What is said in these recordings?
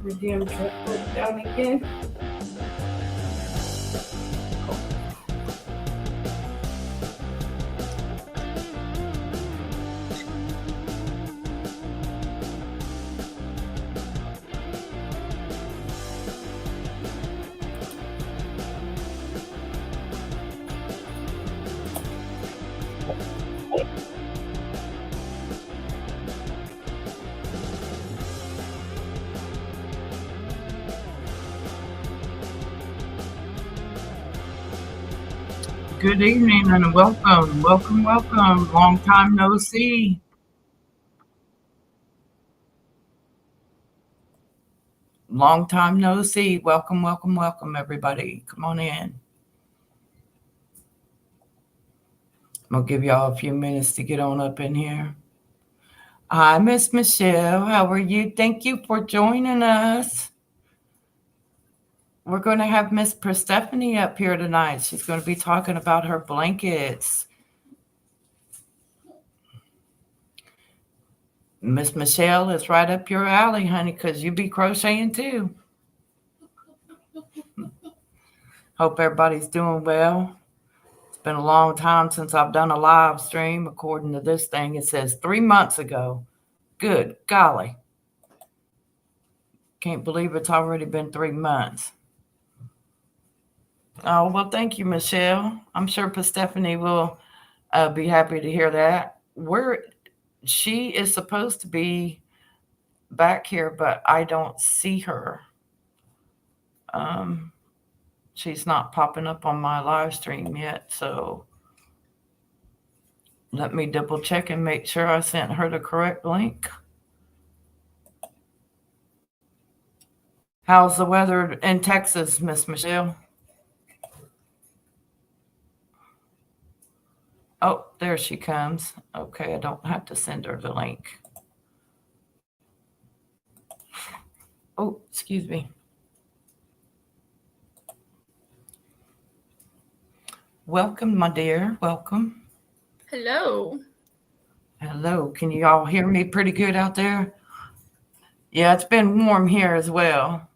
Redeem trip broke down again. Good evening and welcome. Long time no see. Long time no see. Welcome, everybody. Come on in. I'll give y'all a few minutes to get on up in here. Hi, Miss Michelle. How are you? Thank you for joining us. We're going to have Miss Persephone up here tonight. She's going to be talking about her blankets. Miss Michelle is right up your alley, honey, because you be crocheting too. Hope everybody's doing well. It's been a long time since I've done a live stream. According to this thing, it says 3 months ago. Good golly. Can't believe it's already been 3 months. Oh, well, thank you, Michelle. I'm sure Persephone will be happy to hear that. She is supposed to be back here, but I don't see her. She's not popping up on my live stream yet, so let me double check and make sure I sent her the correct link. How's the weather in Texas, Miss Michelle? Oh, there she comes. Okay, I don't have to send her the link. Oh, excuse me. Welcome, my dear. Welcome. Hello. Hello. Can you all hear me pretty good out there? Yeah, it's been warm here as well.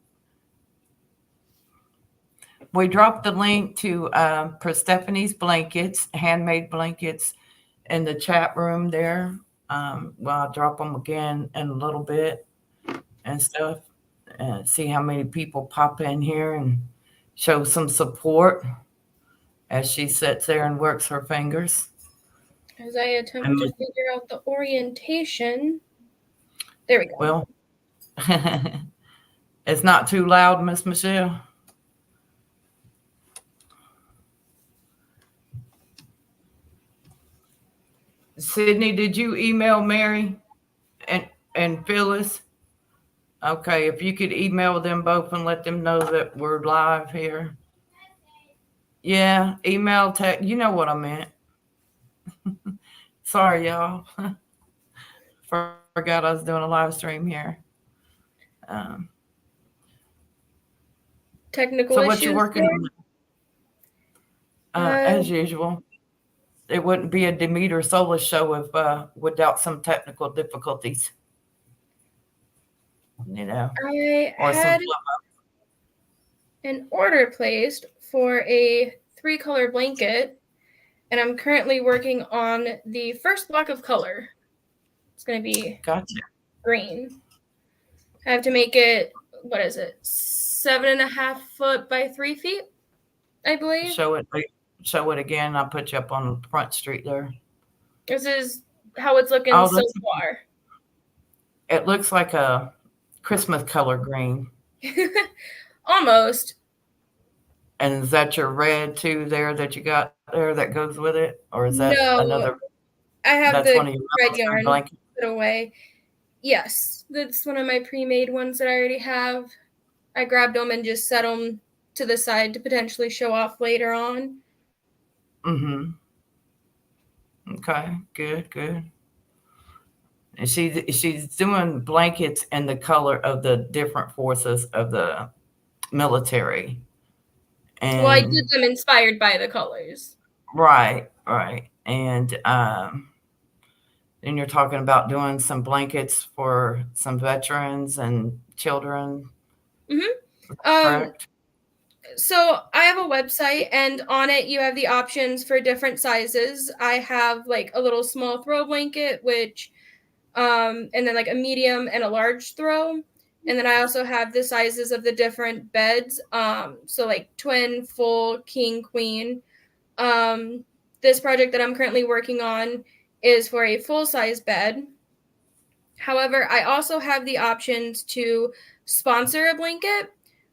We dropped the link to Persephone's blankets, handmade blankets, in the chat room there. Well, I'll drop them again in a little bit and stuff, and see how many people pop in here and show some support as she sits there and works her fingers. As I attempt to figure out the orientation. There we go. Well, it's not too loud, Miss Michelle. Sydney, did you email Mary and Phyllis? Okay, if you could email them both and let them know that we're live here. Yeah, email, text, you know what I meant. Sorry, y'all. Forgot I was doing a live stream here. Technical so issues. What you working on? As usual. It wouldn't be a Demeter Solar show if without some technical difficulties. You know, I had an order placed for a 3-color blanket, and I'm currently working on the first block of color. It's going to be green. I have to make it, 7.5 foot by 3 feet, I believe. Show it again. I'll put you up on Front Street there. This is how it's looking so far. It looks like a Christmas color green. Almost. And is that your red too there that you got there that goes with it? Or is that another? I have the red yarn put away. Yes, that's one of my pre-made ones that I already have. I grabbed them and just set them to the side to potentially show off later on. Mm-hmm. Okay, good. And she's doing blankets in the color of the different forces of the military. And well, I did them inspired by the colors. Right. And then you're talking about doing some blankets for some veterans and children Correct. So I have a website, and on it you have the options for different sizes. I have like a little small throw blanket, which and then like a medium and a large throw. And then I also have the sizes of the different beds. So like twin, full, king, queen. This project that I'm currently working on is for a full size bed. However, I also have the options to sponsor a blanket,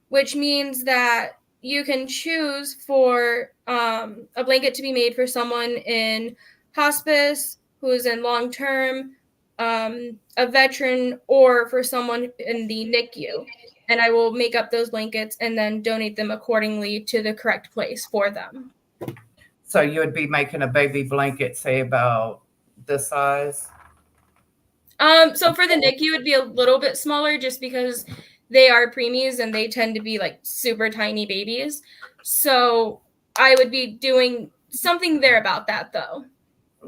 which means that you can choose for a blanket to be made for someone in hospice, who's in long term, a veteran, or for someone in the NICU. And I will make up those blankets and then donate them accordingly to the correct place for them. So you would be making a baby blanket, say about this size? So for the NICU, it would be a little bit smaller just because they are preemies and they tend to be like super tiny babies. So I would be doing something there about that, though.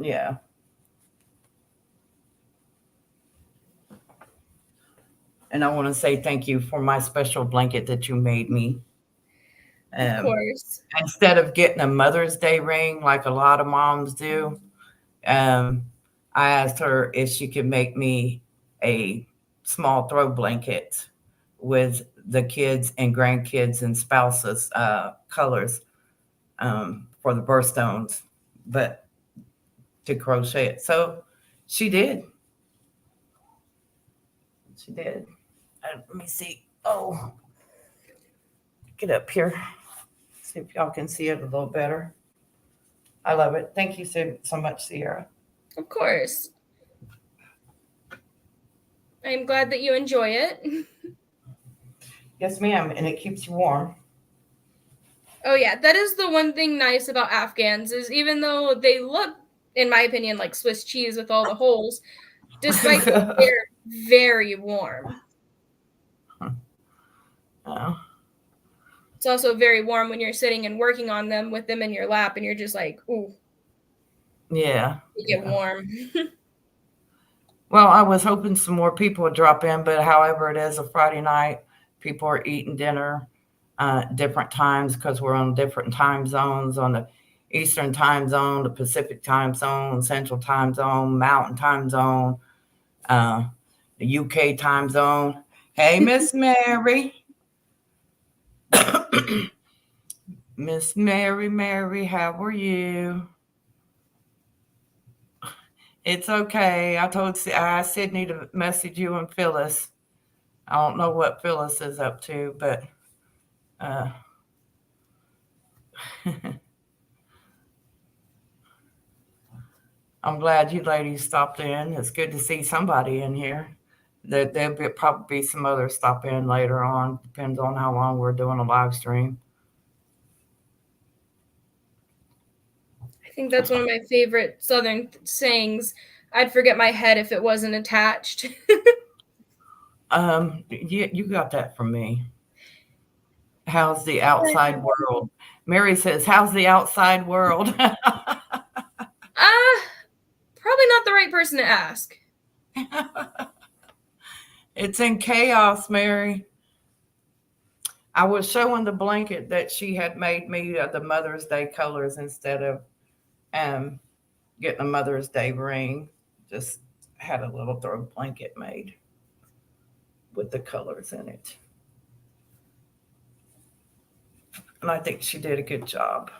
Yeah. And I want to say thank you for my special blanket that you made me. Of course. Instead of getting a Mother's Day ring like a lot of moms do, I asked her if she could make me a small throw blanket with the kids and grandkids and spouses colors for the birthstones, but to crochet it. So she did. She did. Let me see. Oh, get up here. See if y'all can see it a little better. I love it. Thank you so much, Sierra. Of course. I'm glad that you enjoy it. Yes, ma'am. And it keeps you warm. Oh, yeah. That is the one thing nice about Afghans is even though they look, in my opinion, like Swiss cheese with all the holes, despite that, they're very warm. Oh. It's also very warm when you're sitting and working on them with them in your lap and you're just like, ooh. Yeah. You get warm. Well, I was hoping some more people would drop in, but however, it is a Friday night. People are eating dinner different times because we're on different time zones, on the Eastern time zone, the Pacific time zone, Central time zone, Mountain time zone, the UK time zone. Hey, Miss Mary. Miss Mary, how are you? It's okay. I told Sydney to message you and Phyllis. I don't know what Phyllis is up to, but I'm glad you ladies stopped in. It's good to see somebody in here. There'll probably be some others stop in later on. Depends on how long we're doing a live stream. I think that's one of my favorite Southern sayings. I'd forget my head if it wasn't attached. You got that from me. How's the outside world? Mary says, how's the outside world? Probably not the right person to ask. It's in chaos, Mary. I was showing the blanket that she had made me the Mother's Day colors instead of getting a Mother's Day ring. Just had a little throw blanket made with the colors in it. And I think she did a good job.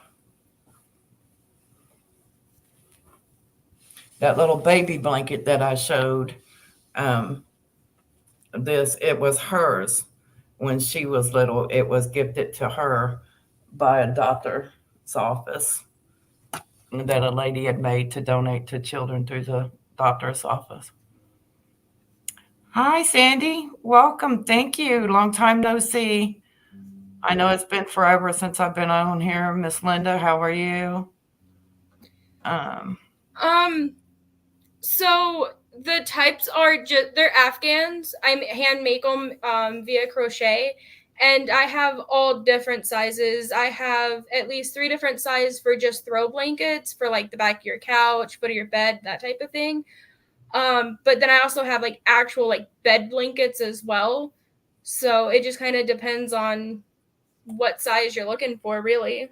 That little baby blanket that I showed, it was hers when she was little. It was gifted to her by a doctor's office that a lady had made to donate to children through the doctor's office. Hi, Sandy. Welcome. Thank you. Long time no see. I know it's been forever since I've been on here. Miss Linda, how are you? So the types are just, they're Afghans. I hand make them via crochet, and I have all different sizes. I have at least 3 different sizes for just throw blankets for like the back of your couch, foot of your bed, that type of thing. But then I also have like actual like bed blankets as well. So it just kind of depends on what size you're looking for, really.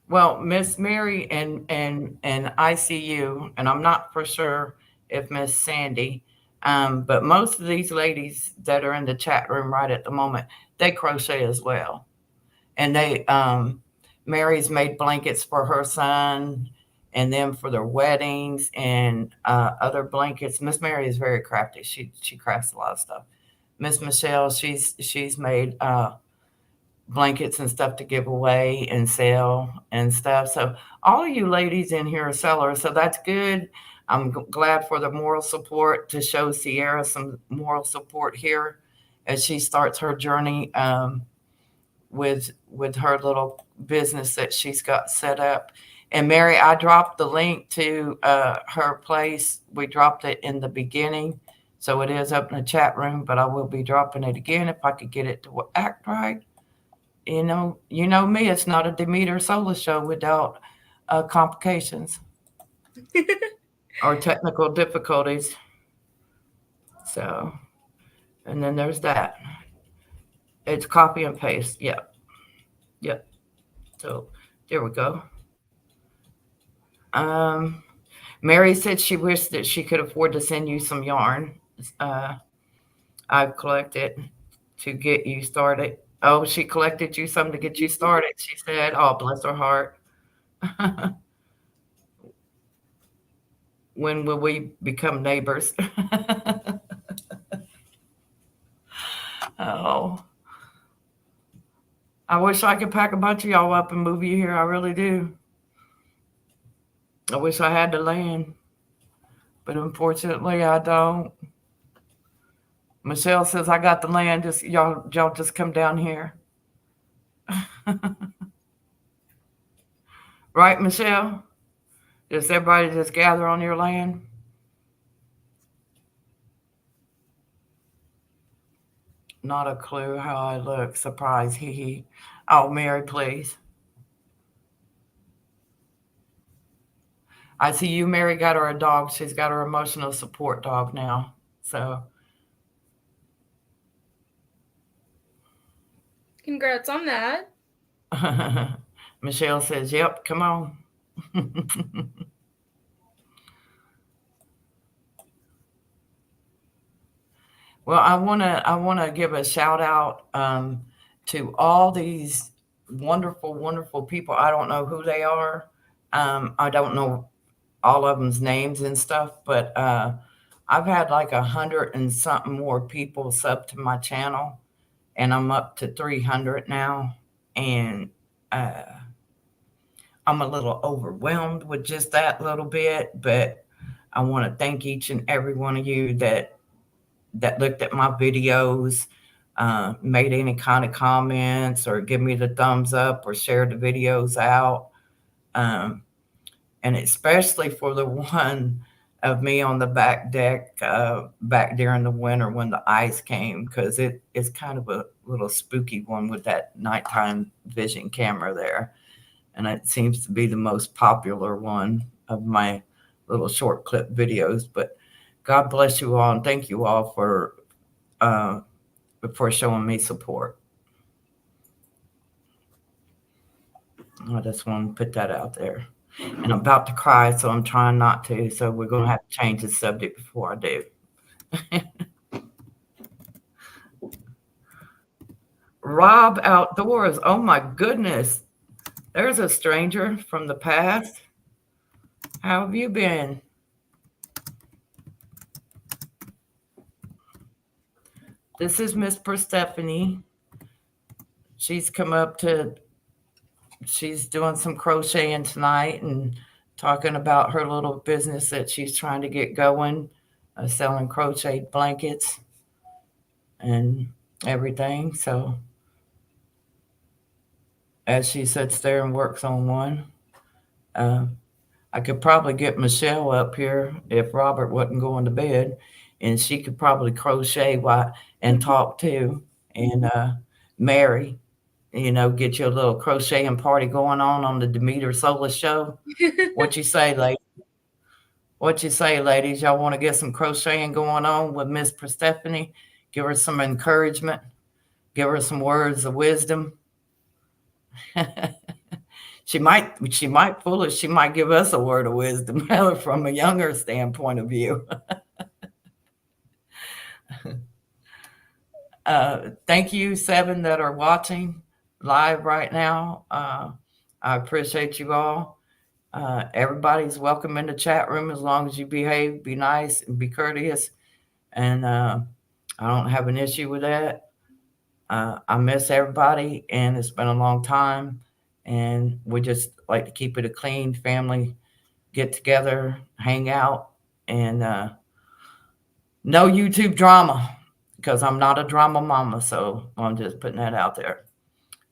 Well, Miss Mary and ICU, and I'm not for sure if Miss Sandy, but most of these ladies that are in the chat room right at the moment, they crochet as well. And Mary's made blankets for her son and them for their weddings and other blankets. Miss Mary is very crafty. She crafts a lot of stuff. Miss Michelle, she's made blankets and stuff to give away and sell and stuff. So all of you ladies in here are sellers, so that's good. I'm glad for the moral support to show Sierra some moral support here as she starts her journey with her little business that she's got set up. And Mary, I dropped the link to her place. We dropped it in the beginning, so it is up in the chat room. But I will be dropping it again if I could get it to act right. You know me. It's not a Demeter Solar show without complications or technical difficulties. So, and then there's that. It's copy and paste. Yep. Yep. So there we go. Mary said she wished that she could afford to send you some yarn. I've collected to get you started. Oh, she collected you some to get you started. She said, "Oh, bless her heart." When will we become neighbors? Oh, I wish I could pack a bunch of y'all up and move you here. I really do. I wish I had the land, but unfortunately, I don't. Michelle says I got the land. Just y'all just come down here. Right, Michelle? Does everybody just gather on your land? Not a clue how I look. Surprise, hee hee. Oh, Mary, please. I see you, Mary, got her a dog. She's got her emotional support dog now. So. Congrats on that. Michelle says, "Yep, come on." Well, I wanna give a shout out to all these wonderful, wonderful people. I don't know who they are. I don't know all of them's names and stuff, but I've had like 100 and something more people sub to my channel, and I'm up to 300 now, and I'm a little overwhelmed with just that little bit, but I want to thank each and every one of you that looked at my videos, made any kind of comments or give me the thumbs up or shared the videos out. And especially for the one of me on the back deck back during the winter when the ice came, because it's kind of a little spooky one with that nighttime vision camera there. And it seems to be the most popular one of my little short clip videos. But God bless you all, and thank you all for showing me support. I just want to put that out there. And I'm about to cry, so I'm trying not to. So we're going to have to change the subject before I do. Rob Outdoors. Oh my goodness. There's a stranger from the past. How have you been? This is Miss Persephone. She's come up to, she's doing some crocheting tonight and talking about her little business that she's trying to get going, selling crocheted blankets and everything. So as she sits there and works on one, I could probably get Michelle up here if Robert wasn't going to bed, and she could probably crochet and talk too. And Mary, get you a little crocheting party going on the Demeter Solar show. What you say, lady? What you say, ladies? Y'all want to get some crocheting going on with Miss Persephone? Give her some encouragement. Give her some words of wisdom. She might fool us. She might give us a word of wisdom from a younger standpoint of view. Thank you, 7 that are watching live right now. I appreciate you all. Everybody's welcome in the chat room as long as you behave, be nice, and be courteous. And I don't have an issue with that. I miss everybody, and it's been a long time. And we just like to keep it a clean family get together, hang out, and no YouTube drama because I'm not a drama mama. So I'm just putting that out there.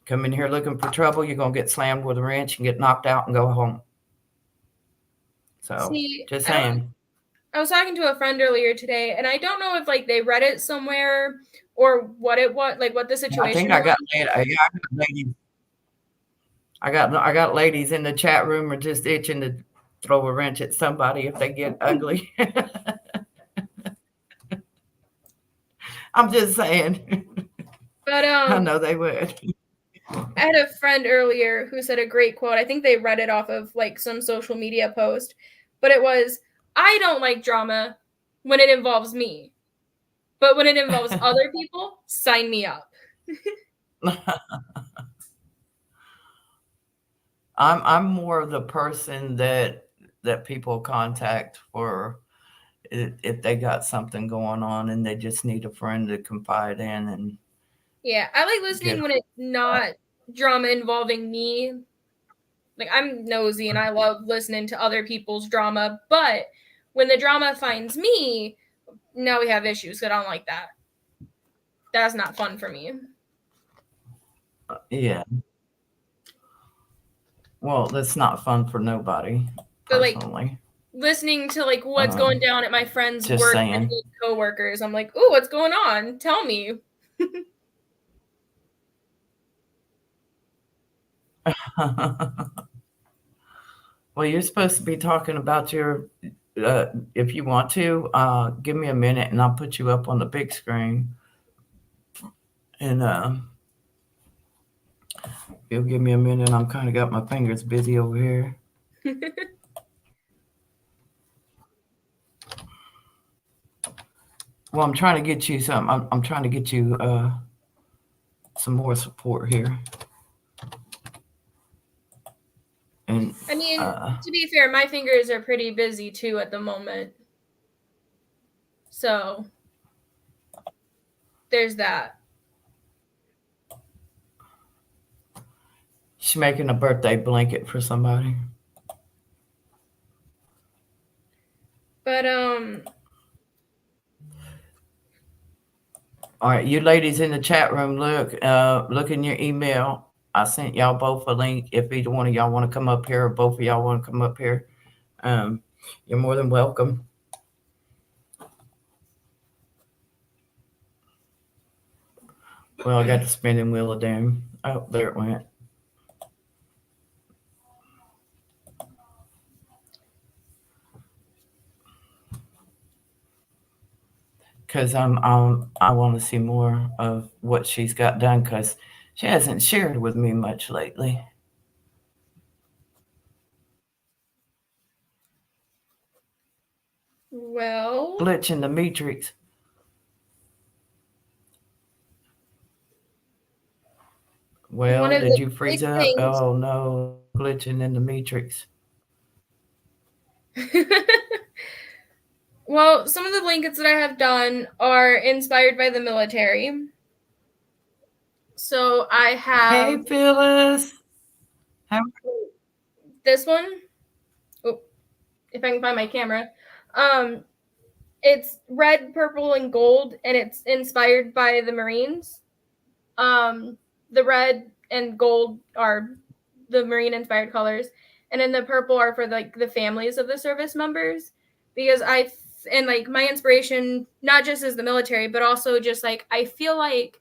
Come in here looking for trouble, you're going to get slammed with a wrench and get knocked out and go home. So just saying. I was talking to a friend earlier today, and I don't know if like they read it somewhere or what it was, like what the situation. I think I got ladies. I got ladies in the chat room are just itching to throw a wrench at somebody if they get ugly. I'm just saying. But I know they would. I had a friend earlier who said a great quote. I think they read it off of like some social media post, but it was, "I don't like drama when it involves me, but when it involves other people, sign me up." I'm more of the person that people contact for if they got something going on and they just need a friend to confide in. And yeah, I like listening when it's not drama involving me. Like, I'm nosy and I love listening to other people's drama, but when the drama finds me, now we have issues. I don't like that. That's not fun for me. Yeah. Well, that's not fun for nobody, personally. Like, listening to like what's going down at my friend's work saying. with coworkers, I'm like, "Ooh, what's going on? Tell me." Well, you're supposed to be talking about your, if you want to, give me a minute and I'll put you up on the big screen. And you'll give me a minute. I'm kind of got my fingers busy over here. Well, I'm trying to get you some. I'm trying to get you some more support here. And I mean, to be fair, my fingers are pretty busy too at the moment. So there's that. She's making a birthday blanket for somebody. But all right, you ladies in the chat room, look in your email. I sent y'all both a link. If either one of y'all want to come up here or both of y'all want to come up here, you're more than welcome. Well, I got the spinning wheel of doom. Oh, there it went. Because I want to see more of what she's got done because she hasn't shared with me much lately. Well, glitch in the matrix. Well, did you freeze up? Oh no, glitching in the matrix. Well, some of the blankets that I have done are inspired by the military. So I have. Hey, Phyllis. This one. Oh, if I can find my camera. It's red, purple, and gold, and it's inspired by the Marines. The red and gold are the Marine inspired colors, and then the purple are for like the families of the service members, because and like my inspiration not just is the military, but also just like I feel like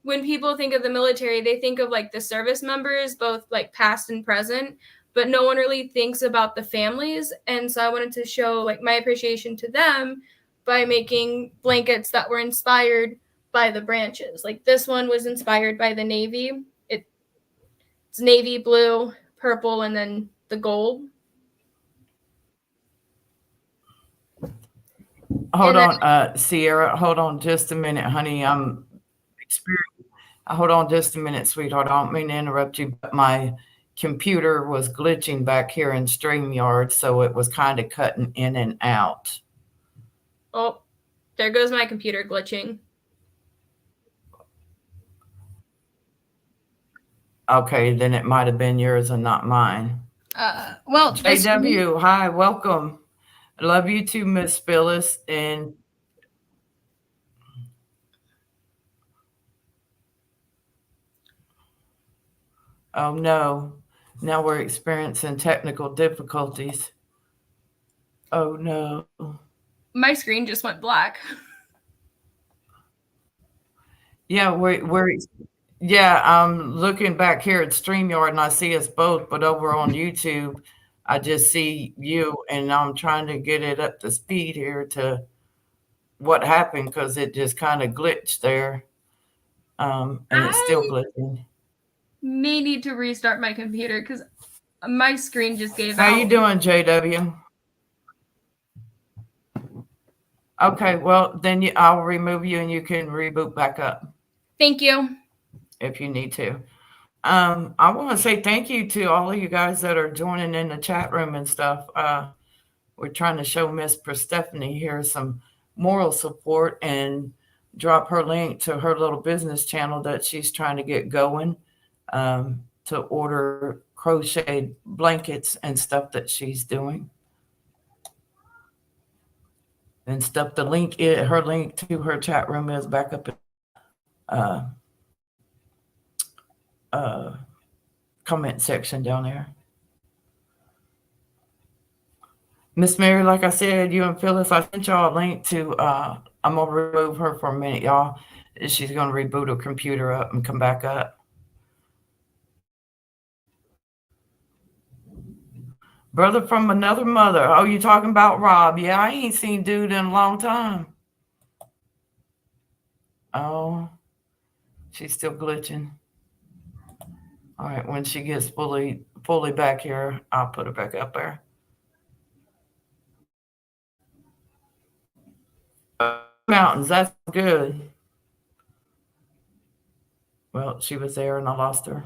when people think of the military, they think of like the service members, both like past and present, but no one really thinks about the families. And so I wanted to show like my appreciation to them by making blankets that were inspired by the branches. Like this one was inspired by the navy. It's navy, blue, purple, and then the gold. Hold on, Sierra. Hold on just a minute, honey. Hold on just a minute, sweetheart. I don't mean to interrupt you, but my computer was glitching back here in StreamYard, so it was kind of cutting in and out. Oh, there goes my computer glitching. Okay, then it might have been yours and not mine. Well, JW, hi, welcome. I love you too, Miss Phyllis. And oh no, now we're experiencing technical difficulties. Oh no. My screen just went black. Yeah, I'm looking back here at StreamYard and I see us both, but over on YouTube, I just see you, and I'm trying to get it up to speed here to what happened because it just kind of glitched there. And it's still glitching. May need to restart my computer because my screen just gave out. How you doing, JW? Okay, well, then I'll remove you and you can reboot back up. Thank you. If you need to. I want to say thank you to all of you guys that are joining in the chat room and stuff. We're trying to show Miss Persephone here some moral support and drop her link to her little business channel that she's trying to get going to order crocheted blankets and stuff that she's doing. And stuff. Her link to her chat room is back up in comment section down there. Miss Mary, like I said, you and Phyllis, I sent y'all a link to, I'm going to remove her for a minute, y'all. She's going to reboot her computer up and come back up. Brother from another mother. Oh, you talking about Rob? Yeah, I ain't seen dude in a long time. Oh, she's still glitching. All right, when she gets fully back here, I'll put her back up there. Mountains, that's good. Well, she was there and I lost her.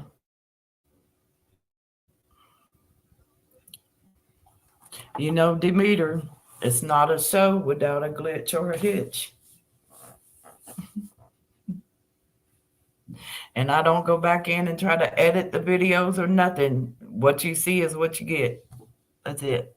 You know, Demeter, it's not a show without a glitch or a hitch. And I don't go back in and try to edit the videos or nothing. What you see is what you get. That's it.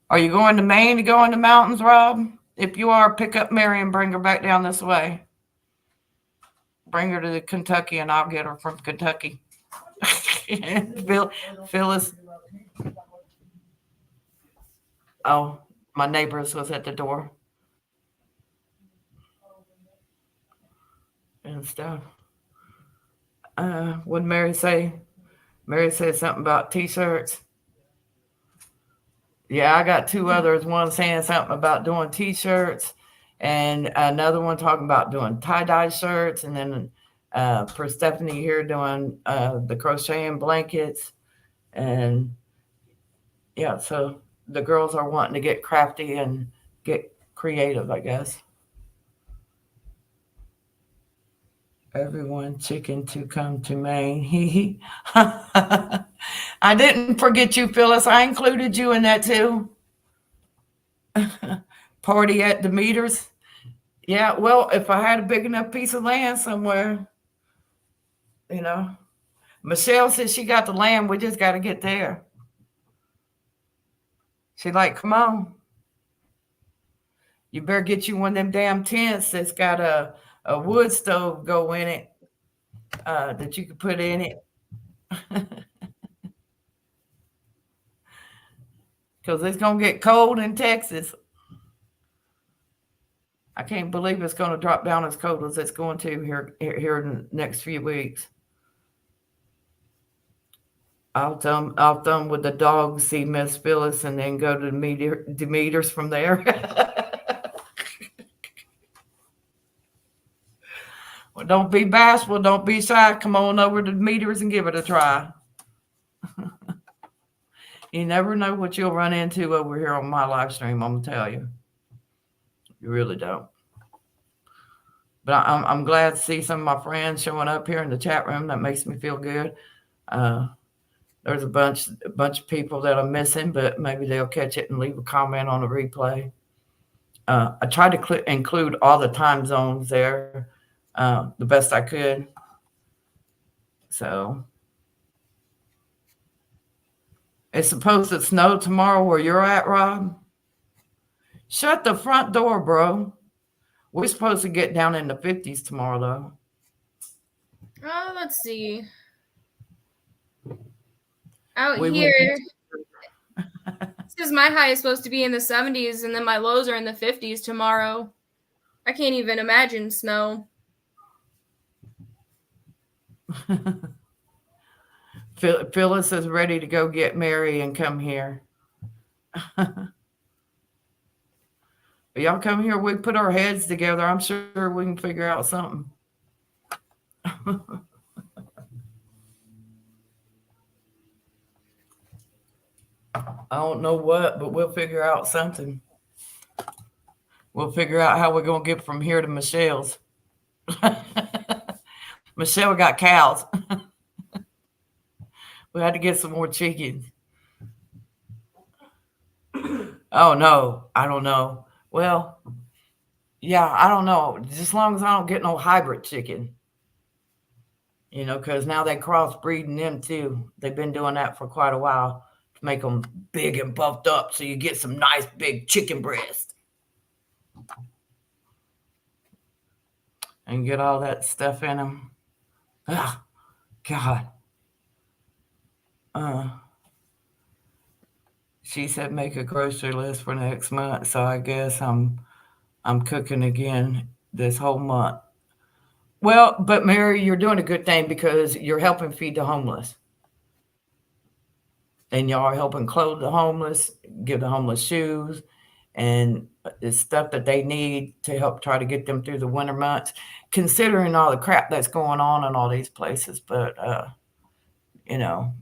Are you going to Maine to go in the mountains, Rob? If you are, pick up Mary and bring her back down this way. Bring her to Kentucky and I'll get her from Kentucky. Phyllis. Oh, my neighbors was at the door. And stuff. What did Mary say? Mary said something about t-shirts. Yeah, I got two others. One saying something about doing t-shirts and another one talking about doing tie-dye shirts. And then Persephone here doing the crocheting blankets. And yeah, so the girls are wanting to get crafty and get creative, I guess. Everyone chicken to come to Maine. I didn't forget you, Phyllis. I included you in that too. Party at Demeter's. Yeah, well, if I had a big enough piece of land somewhere, you know. Michelle said she got the land. We just got to get there. She's like, come on. You better get you one of them damn tents that's got a wood stove go in it that you can put in it. because it's going to get cold in Texas. I can't believe it's going to drop down as cold as it's going to here in the next few weeks. I'll thumb with the dog, see Miss Phyllis, and then go to Demeter's from there. Well, don't be bashful, don't be shy. Come on over to Demeter's and give it a try. You never know what you'll run into over here on my live stream. I'm gonna tell you, you really don't. But I'm glad to see some of my friends showing up here in the chat room. That makes me feel good. There's a bunch of people that I'm missing, but maybe they'll catch it and leave a comment on the replay. I tried to include all the time zones there the best I could. So it's supposed to snow tomorrow where you're at, Rob. Shut the front door, bro. We're supposed to get down in the 50s tomorrow, though. Let's see. Out here, says my high is supposed to be in the 70s, and then my lows are in the 50s tomorrow. I can't even imagine snow. Phyllis is ready to go get Mary and come here. Y'all come here. We put our heads together. I'm sure we can figure out something. I don't know what, but we'll figure out something. We'll figure out how we're going to get from here to Michelle's. Michelle got cows. We had to get some more chickens. Oh, no. I don't know. Well, yeah, I don't know. Just as long as I don't get no hybrid chicken. You know, because now they crossbreeding them too. They've been doing that for quite a while to make them big and buffed up so you get some nice big chicken breast. And get all that stuff in them. Ah, God. She said make a grocery list for next month, so I guess I'm cooking again this whole month. Well, but Mary, you're doing a good thing because you're helping feed the homeless. And y'all are helping clothe the homeless, give the homeless shoes, and the stuff that they need to help try to get them through the winter months, considering all the crap that's going on in all these places. But, you know,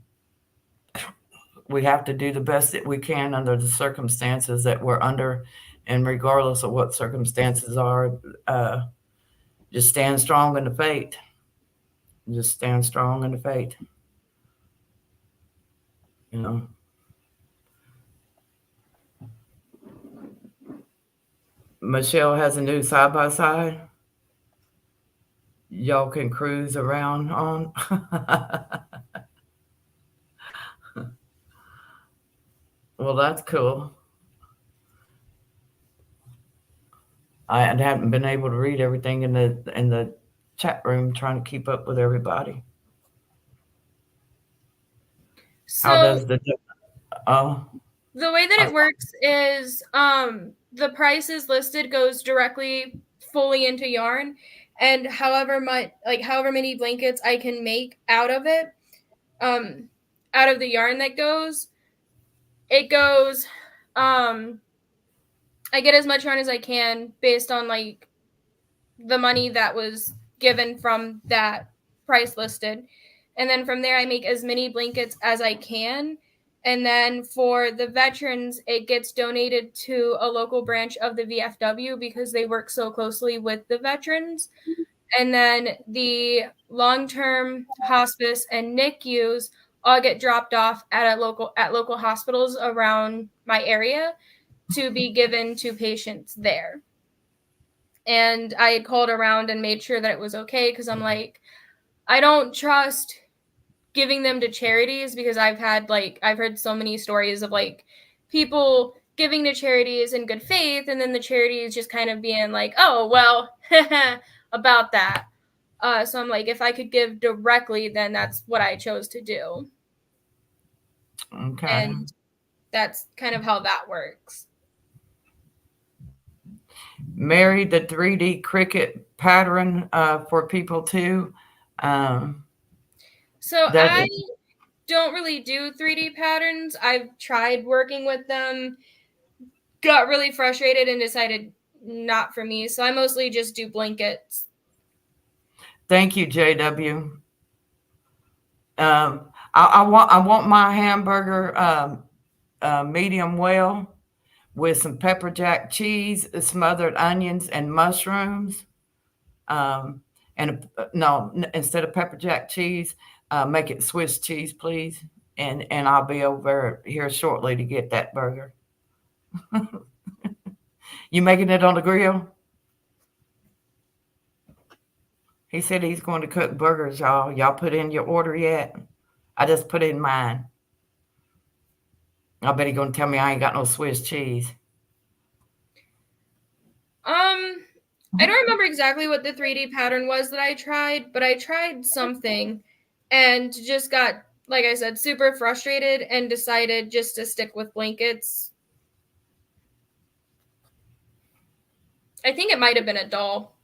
we have to do the best that we can under the circumstances that we're under. And regardless of what circumstances are, just stand strong in the faith. Just stand strong in the faith. You know. Michelle has a new side-by-side. Y'all can cruise around on. Well, that's cool. I haven't been able to read everything in the chat room, trying to keep up with everybody. So how does the way that it works is the prices listed goes directly fully into yarn, and however many blankets I can make out of it, out of the yarn that goes, it goes I get as much yarn as I can based on like the money that was given from that price listed. And then from there, I make as many blankets as I can. And then for the veterans, it gets donated to a local branch of the VFW because they work so closely with the veterans. And then the long-term hospice and NICUs all get dropped off at local hospitals around my area to be given to patients there. And I had called around and made sure that it was okay because I'm like, I don't trust giving them to charities because I've heard so many stories of like people giving to charities in good faith and then the charities just kind of being like, oh, well, about that. So I'm like, if I could give directly, then that's what I chose to do. Okay. And that's kind of how that works. Mary, the 3D Cricut pattern for people too. So I don't really do 3D patterns. I've tried working with them, got really frustrated, and decided not for me. So I mostly just do blankets. Thank you, JW. I want my hamburger medium well with some pepper jack cheese, smothered onions, and mushrooms. No, instead of pepper jack cheese, make it Swiss cheese, please. And I'll be over here shortly to get that burger. You making it on the grill? He said he's going to cook burgers, y'all. Y'all put in your order yet? I just put in mine. I bet he's going to tell me I ain't got no Swiss cheese. I don't remember exactly what the 3D pattern was that I tried, but I tried something and just got, like I said, super frustrated and decided just to stick with blankets. I think it might have been a doll.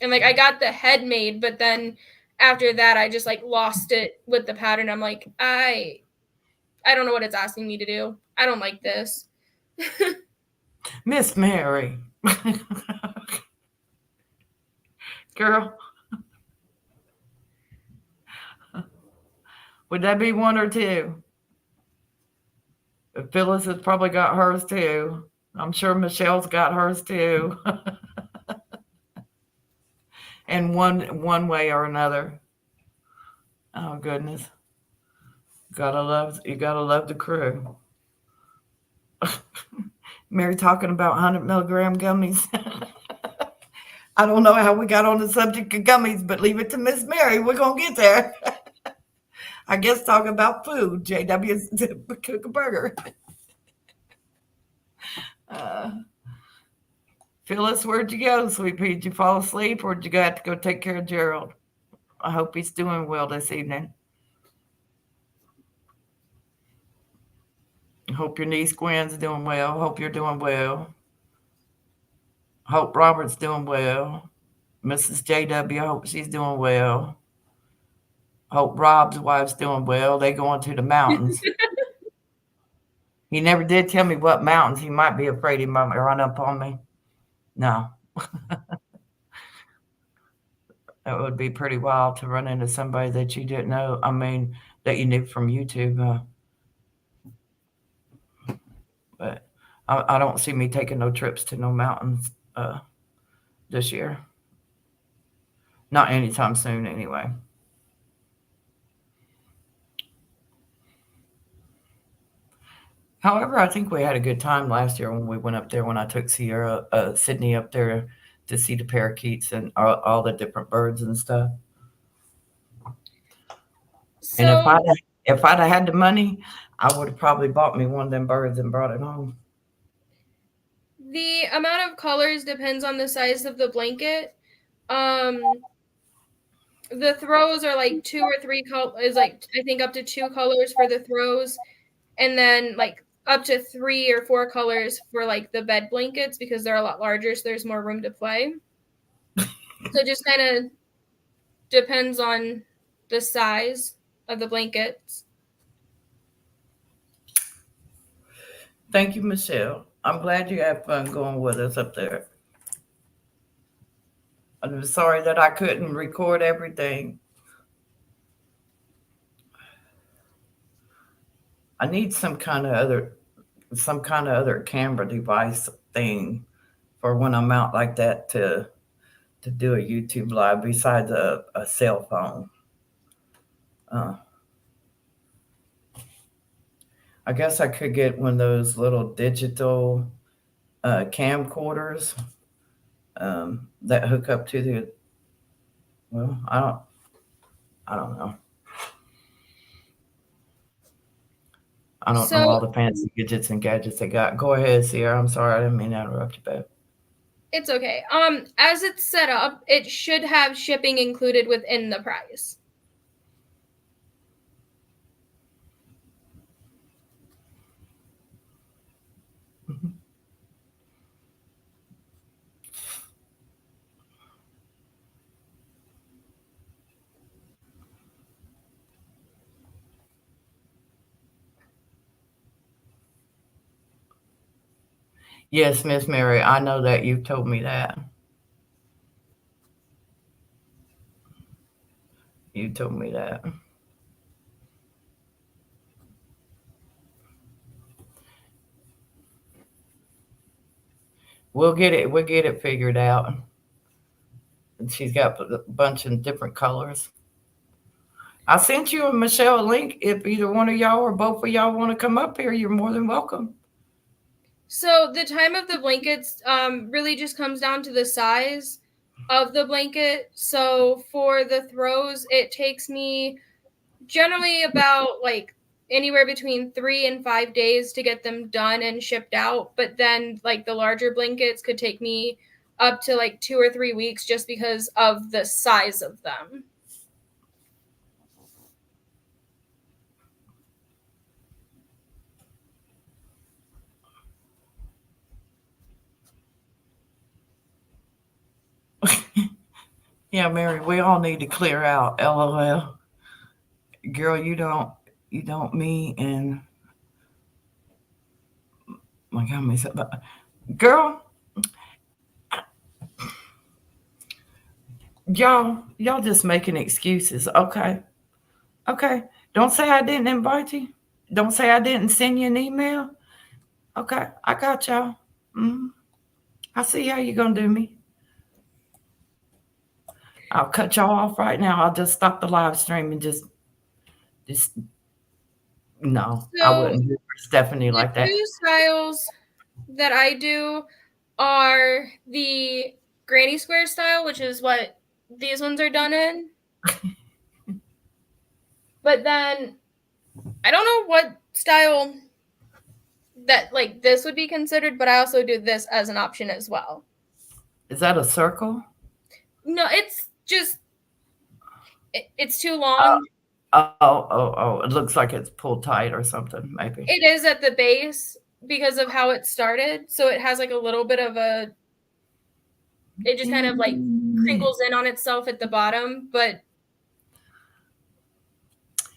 And like I got the head made, but then after that I just like lost it with the pattern. I'm like, I don't know what it's asking me to do. I don't like this. Miss Mary. Girl. Would that be one or two? Phyllis has probably got hers too. I'm sure Michelle's got hers too. And one way or another. Oh goodness. You gotta love the crew. Mary talking about 100-milligram gummies. I don't know how we got on the subject of gummies, but leave it to Miss Mary. We're gonna get there. I guess talking about food. JW's cook a burger. Phyllis, where'd you go, sweet pea? Did you fall asleep or did you have to go take care of Gerald? I hope he's doing well this evening. Hope your niece Gwen's doing well. Hope you're doing well. Hope Robert's doing well. Mrs. JW, hope she's doing well. Hope Rob's wife's doing well. They going to the mountains. He never did tell me what mountains. He might be afraid he might run up on me. No. That would be pretty wild to run into somebody that you didn't know. I mean, that you knew from YouTube. But I don't see me taking no trips to no mountains this year. Not anytime soon, anyway. However, I think we had a good time last year when we went up there, when I took Sydney up there to see the parakeets and all the different birds and stuff. So, and if I'd have had the money, I would have probably bought me one of them birds and brought it home. The amount of colors depends on the size of the blanket. The throws are like 2 or 3 colors, like I think up to 2 colors for the throws, and then like up to 3 or 4 colors for like the bed blankets because they're a lot larger, so there's more room to play. So it just kind of depends on the size of the blankets. Thank you, Michelle. I'm glad you had fun going with us up there. I'm sorry that I couldn't record everything. I need some kind of other camera device thing for when I'm out like that to do a YouTube live besides a cell phone. I guess I could get one of those little digital camcorders that hook up to the. Well, I don't know. I don't know all the fancy gadgets and gadgets they got. Go ahead, Sierra. I'm sorry, I didn't mean to interrupt you, babe. It's okay. As it's set up, it should have shipping included within the price. Yes, Miss Mary, I know that. You've told me that. You told me that. We'll get it. We'll get it figured out. And she's got a bunch of different colors. I sent you and Michelle a link. If either one of y'all or both of y'all want to come up here, you're more than welcome. So the time of the blankets really just comes down to the size of the blanket. So for the throws, it takes me generally about like anywhere between 3 and 5 days to get them done and shipped out. But then like the larger blankets could take me up to like 2 or 3 weeks just because of the size of them. Yeah, Mary, we all need to clear out. LOL. Girl, you don't me and my God, myself. Girl, y'all just making excuses. Okay. Okay. Don't say I didn't invite you. Don't say I didn't send you an email. Okay. I got y'all. Mm, I see how you're gonna do me. I'll cut y'all off right now. I'll just stop the live stream and just no, I So wouldn't do for Stephanie the like that. two styles that I do are the granny square style, which is what these ones are done in. But then I don't know what style that like this would be considered, but I also do this as an option as well. Is that a circle? No, it's just it's too long. Oh. It looks like it's pulled tight or something, maybe. It is at the base because of how it started, so it has like a little bit of a it just kind of like crinkles in on itself at the bottom, but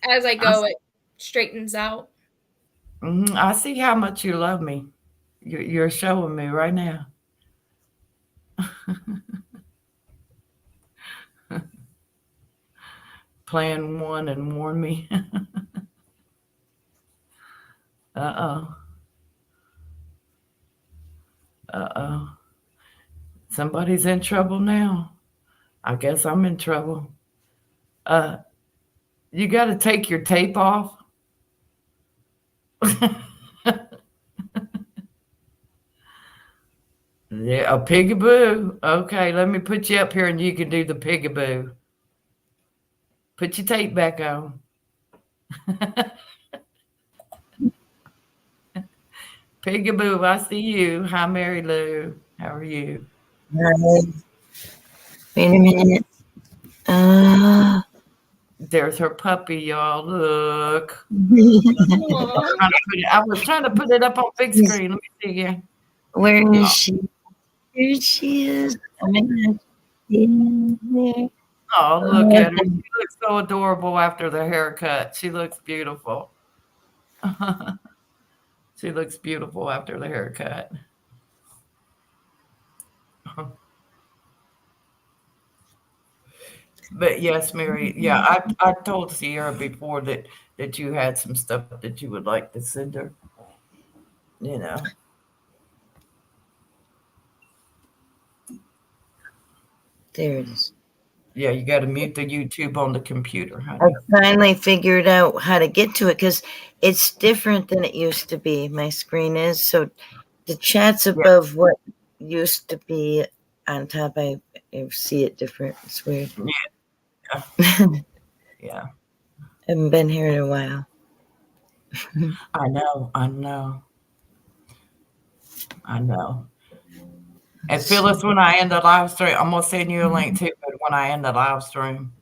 as I go it straightens out. I see how much you love me. You're showing me right now. Plan one and warn me. Uh-oh. Uh-oh. Somebody's in trouble now. I guess I'm in trouble. Uh, you got to take your tape off. Yeah, a peekaboo. Okay, let me put you up here and you can do the peekaboo. Put your tape back on. Peekaboo, I see you. Hi, Mary Lou. How are you? Wait a minute. There's her puppy, y'all. Look. Aww. I was trying to put it up on big screen. Let me see again. Where is she? Here she is. Oh, look at her. She looks so adorable after the haircut. She looks beautiful. She looks beautiful after the haircut. But yes, Mary, yeah, I told Sierra before that you had some stuff that you would like to send her. You know. There it is. Yeah, you got to mute the YouTube on the computer, honey. I finally figured out how to get to it because it's different than it used to be. My screen is so the chat's above what used to be on top. I see it different. It's weird. Yeah. Yeah. Haven't been here in a while. I know. And Phyllis, when I end the live stream, I'm gonna send you a link too. But when I end the live stream,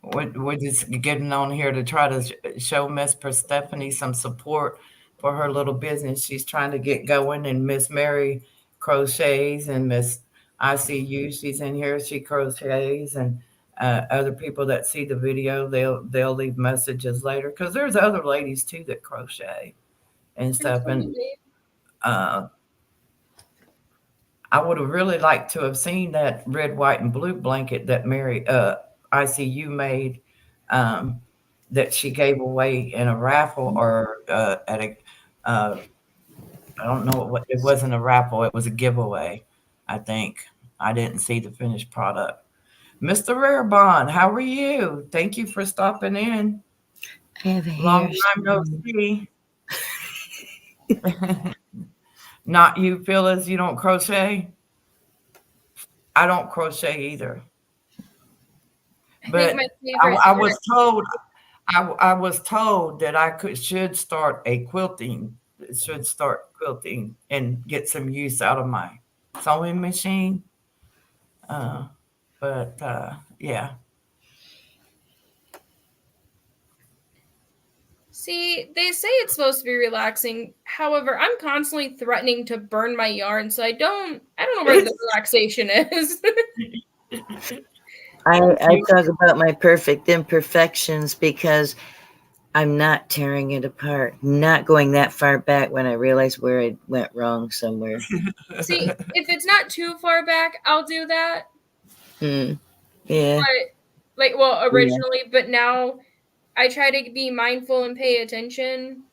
we're just getting on here to try to show Miss Persephone some support for her little business. She's trying to get going, and Miss Mary crochets, and Miss ICU, she's in here. She crochets, and other people that see the video, they'll leave messages later because there's other ladies too that crochet and stuff. And I would have really liked to have seen that red, white, and blue blanket that Mary ICU made, that she gave away in a raffle or at a I don't know what it wasn't a raffle, it was a giveaway, I think. I didn't see the finished product. Mr. Rarebond, how are you? Thank you for stopping in. I have a Long hair. time no see. Not you, Phyllis, you don't crochet? I don't crochet either. But I was told that I should start quilting and get some use out of my sewing machine. Yeah. See, they say it's supposed to be relaxing. However, I'm constantly threatening to burn my yarn, so I don't know where the relaxation is. I talk about my perfect imperfections because I'm not tearing it apart, not going that far back when I realize where I went wrong somewhere. See, if it's not too far back, I'll do that. Yeah. But, originally, but now I try to be mindful and pay attention.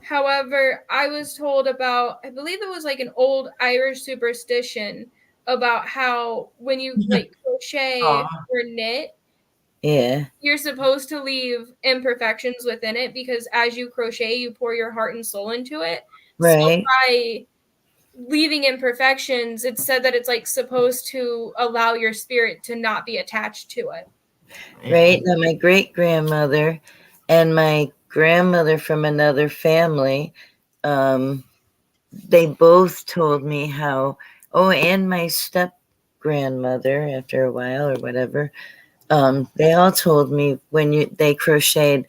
However, I was told about, I believe it was like an old Irish superstition about how when you crochet or knit, yeah, you're supposed to leave imperfections within it because as you crochet, you pour your heart and soul into it. right. So by leaving imperfections, it's said that it's supposed to allow your spirit to not be attached to it. Right. Now, my great grandmother and my grandmother from another family, they both told me how, and my step grandmother after a while or whatever, they all told me when they crocheted,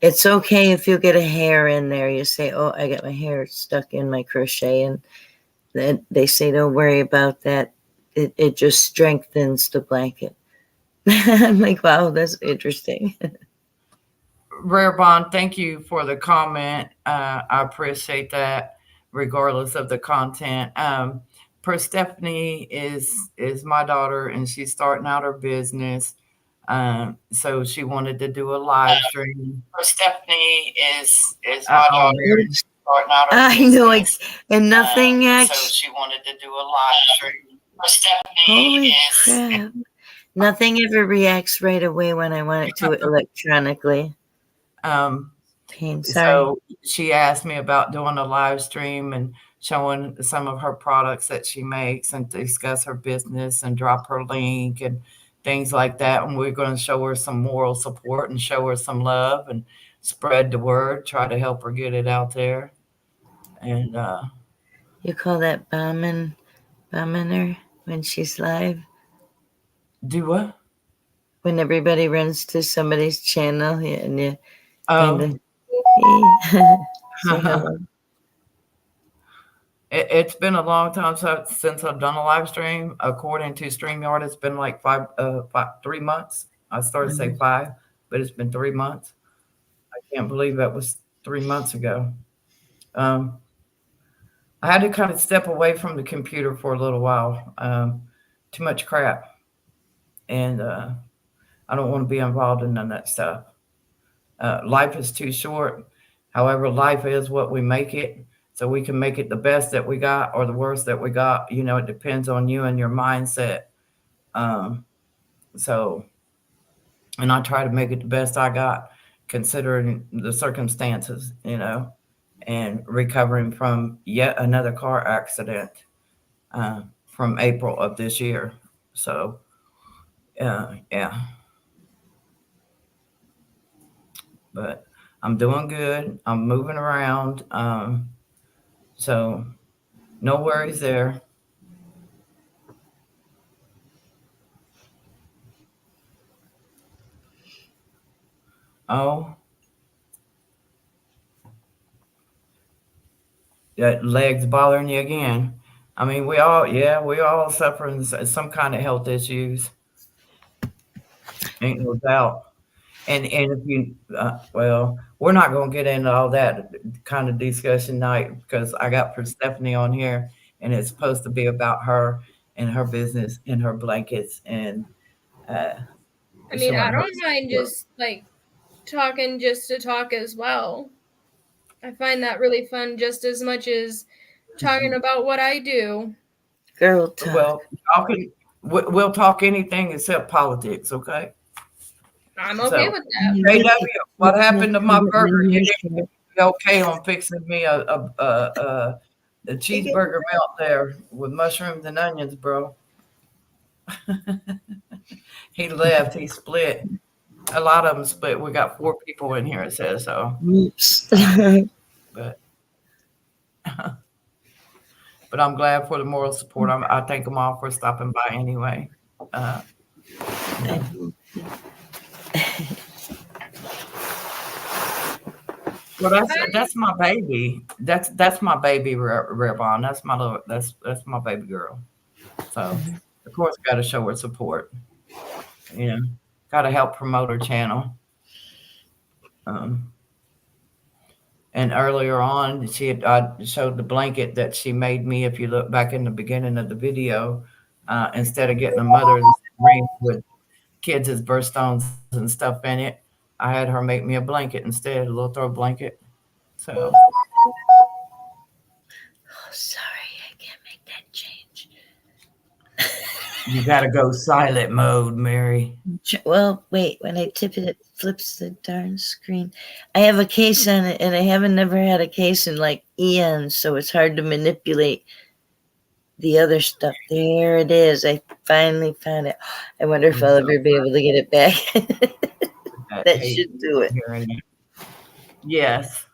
it's okay if you get a hair in there. You say, oh, I got my hair stuck in my crochet. And then they say, don't worry about that. It just strengthens the blanket. I'm like, wow, that's interesting. Rarebond, thank you for the comment. I appreciate that, regardless of the content. Persephone is my daughter, and she's starting out her business. So she wanted to do a live stream. Persephone is my daughter, and starting out her business. I know, and nothing so she wanted to do a live stream. Holy crap! Nothing ever reacts right away when I want it to electronically. Sorry. So she asked me about doing a live stream and showing some of her products that she makes and discuss her business and drop her link and things like that. And we're going to show her some moral support and show her some love and spread the word, try to help her get it out there. And you call that bombing her when she's live? Do what? When everybody runs to somebody's channel and you kind of say hello. It's been a long time since I've done a live stream. According to StreamYard, it's been like 3 months. I started to say 5, but it's been 3 months. I can't believe that was 3 months ago. I had to kind of step away from the computer for a little while. Too much crap. And I don't want to be involved in none of that stuff. Life is too short. However, life is what we make it. So we can make it the best that we got or the worst that we got. It depends on you and your mindset. And I try to make it the best I got, considering the circumstances, and recovering from yet another car accident from April of this year. So, yeah. But I'm doing good. I'm moving around. So no worries there. Oh, that leg's bothering you again. I mean, we all suffering some kind of health issues. Ain't no doubt. And if you, well, we're not going to get into all that kind of discussion night because I got Persephone on here, and it's supposed to be about her and her business and her blankets and I mean, I don't mind just like talking just to talk as well. I find that really fun just as much as talking about what I do. Girl talk. Well, we'll talk anything except politics, okay? I'm okay with that. JW, what happened to my burger? You didn't be okay on fixing me a cheeseburger melt there with mushrooms and onions, bro. He left. He split. A lot of them split. We got 4 people in here, it says so. Oops. But I'm glad for the moral support. I thank them all for stopping by anyway. Well, that's my baby. That's my baby, Rebon. That's my baby girl. So of course, got to show her support. You know, got to help promote her channel. And earlier on, I showed the blanket that she made me. If you look back in the beginning of the video, instead of getting a mother's ring with kids as birthstones and stuff in it, I had her make me a blanket instead, a little throw blanket. So. Oh, sorry, I can't make that change. You gotta go silent mode, Mary. Well, wait, when I tip it, it flips the darn screen. I have a case on it, and I haven't never had a case in like eons, so it's hard to manipulate the other stuff. There it is. I finally found it. I wonder if I'll ever be able to get it back. That should do it. Yes.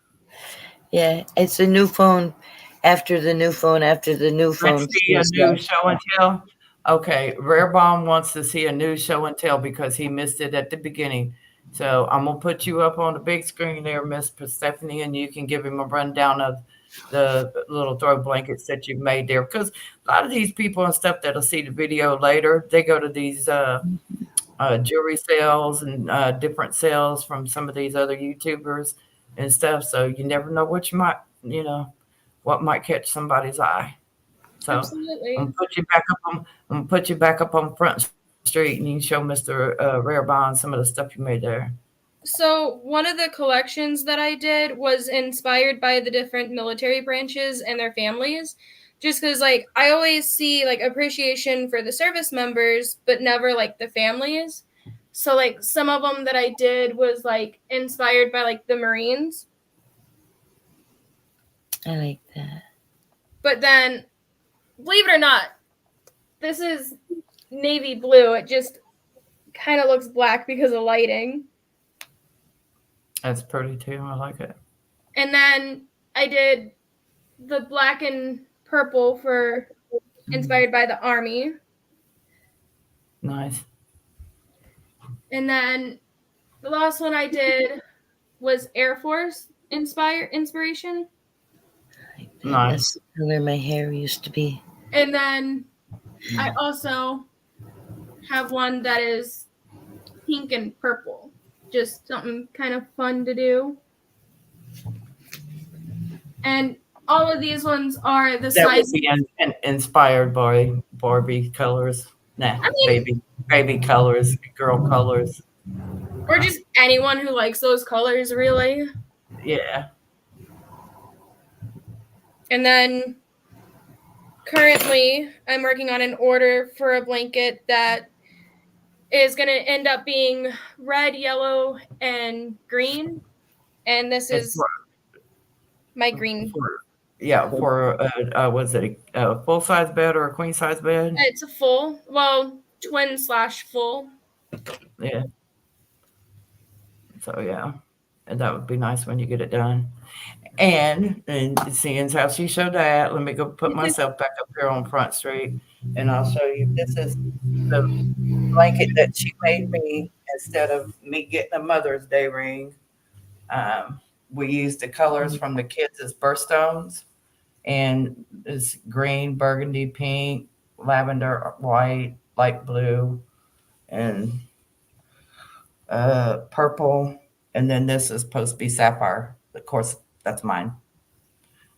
Yeah, it's a new phone after the new phone after the new phone. Let's see a new show and tell. Okay, Rare Bomb wants to see a new show and tell because he missed it at the beginning. So I'm gonna put you up on the big screen there, Miss Persephone, and you can give him a rundown of the little throw blankets that you've made there. Because a lot of these people and stuff that'll see the video later, they go to these jewelry sales and different sales from some of these other YouTubers and stuff. So you never know what you might, what might catch somebody's eye. So absolutely. I'm gonna put you back up on Front Street, and you can show Mr. Rare Bond some of the stuff you made there. So one of the collections that I did was inspired by the different military branches and their families. Just because, like, I always see, like, appreciation for the service members, but never, like, the families. So, like, some of them that I did was, like, inspired by, like, the Marines. I like that. But then, believe it or not, this is navy blue. It just kind of looks black because of lighting. That's pretty, too. I like it. And then I did the black and purple for inspired by the Army. Nice. And then the last one I did was Air Force inspiration. Nice. That's the color my hair used to be. And then I also have one that is pink and purple. Just something kind of fun to do. And all of these ones are the size. That would be inspired by Barbie colors. Nah, baby colors, girl colors. Or just anyone who likes those colors, really. Yeah. And then currently I'm working on an order for a blanket that is going to end up being red, yellow, and green. And this is my green. Was it a full-size bed or a queen-size bed? It's a full, twin/full. Yeah. So, yeah. And that would be nice when you get it done. And seeing how she showed that, let me go put myself back up here on Front Street, and I'll show you. This is the blanket that she made me instead of me getting a Mother's Day ring. We used the colors from the kids as birthstones, and it's green, burgundy, pink, lavender, white, light blue, and purple, and then this is supposed to be sapphire. Of course, that's mine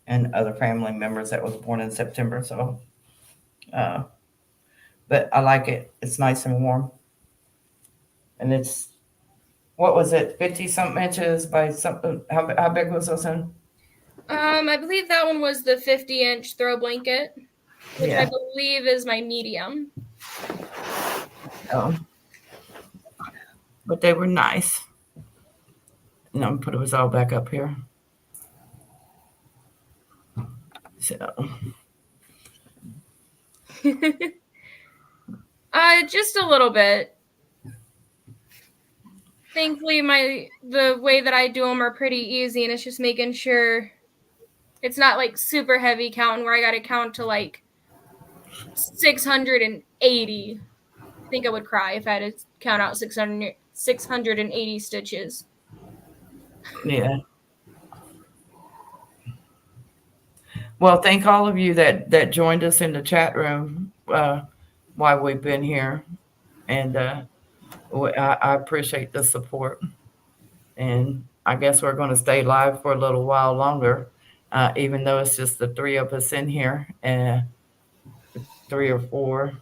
and other family members that was born in September. So, but I like it. It's nice and warm, and it's what was it, 50 something inches by something? How big was this one? I believe that one was the 50-inch throw blanket, which I believe is my medium. Oh, but they were nice. And I'm put it all back up here. So, just a little bit. Thankfully, the way that I do them are pretty easy, and it's just making sure it's not like super heavy counting where I got to count to like 680. I think I would cry if I had to count out 680 stitches. yeah. Well, thank all of you that joined us in the chat room while we've been here, and I appreciate the support. And I guess we're going to stay live for a little while longer, even though it's just the three of us in here, and 3 or 4.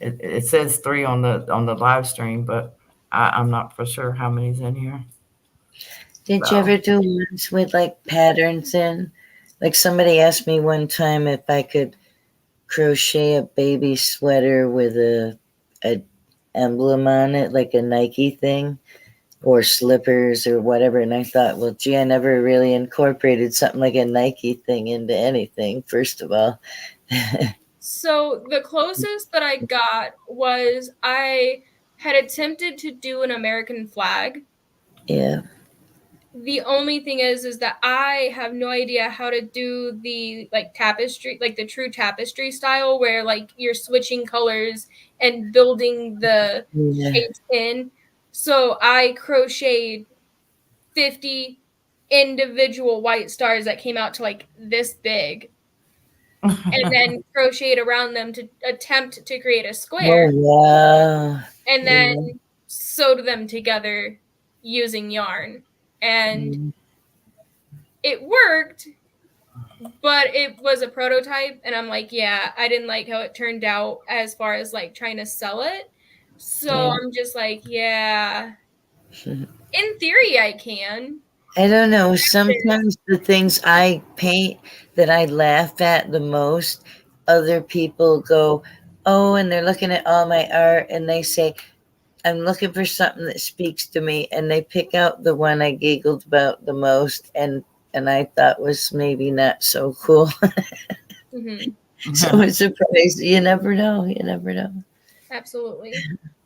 It says 3 on the live stream, but I'm not for sure how many's in here. Did you ever do ones with like patterns in? Like somebody asked me one time if I could crochet a baby sweater with a emblem on it, like a Nike thing, or slippers or whatever. And I thought, well, gee, I never really incorporated something like a Nike thing into anything, first of all. So the closest that I got was I had attempted to do an American flag. Yeah. The only thing is that I have no idea how to do the like tapestry, like the true tapestry style where like you're switching colors and building the shapes in. So I crocheted 50 individual white stars that came out to like this big and then crocheted around them to attempt to create a square. Oh, wow. And then sewed them together using yarn. And it worked, but it was a prototype. And I'm like, yeah, I didn't like how it turned out as far as like trying to sell it. So I'm just like, yeah, in theory, I can. I don't know. Sometimes the things I paint that I laugh at the most, other people go, oh, and they're looking at all my art and they say, I'm looking for something that speaks to me. And they pick out the one I giggled about the most and I thought was maybe not so cool. So it's surprised. You never know. You never know. Absolutely.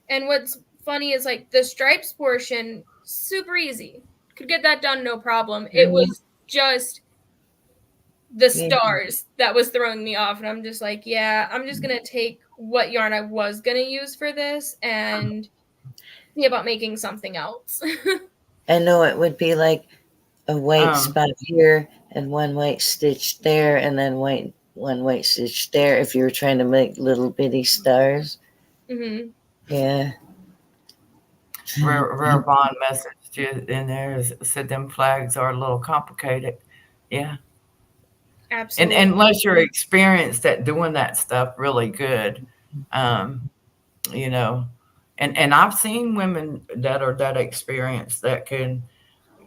And what's funny is like the stripes portion, super easy. Could get that done, no problem. It was just the stars that was throwing me off. And I'm just like, yeah, I'm just going to take what yarn I was going to use for this and see about making something else. I know it would be like a white spot here and one white stitch there and then one white stitch there if you were trying to make little bitty stars. Yeah. Rare Bond messaged you in there, said them flags are a little complicated. Yeah. Absolutely. And unless you're experienced at doing that stuff really good, you know, and I've seen women that are that experienced that can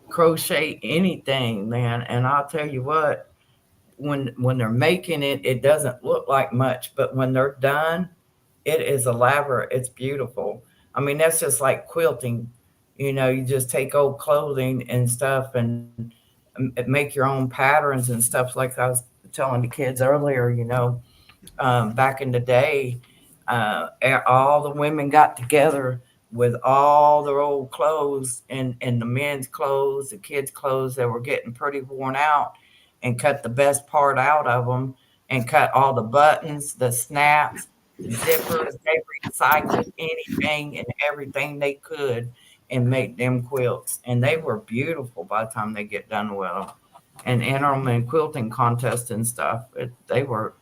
crochet anything, man. And I'll tell you what, when they're making it, it doesn't look like much, but when they're done, it is elaborate. It's beautiful. I mean, that's just like quilting. You know, you just take old clothing and stuff and make your own patterns and stuff. Like I was telling the kids earlier, you know, back in the day, all the women got together with all their old clothes and the men's clothes, the kids' clothes that were getting pretty worn out, and cut the best part out of them and cut all the buttons, the snaps, the zippers. They recycled anything and everything they could and make them quilts. And they were beautiful by the time they get done with them. And enter them in quilting contests and stuff. They were,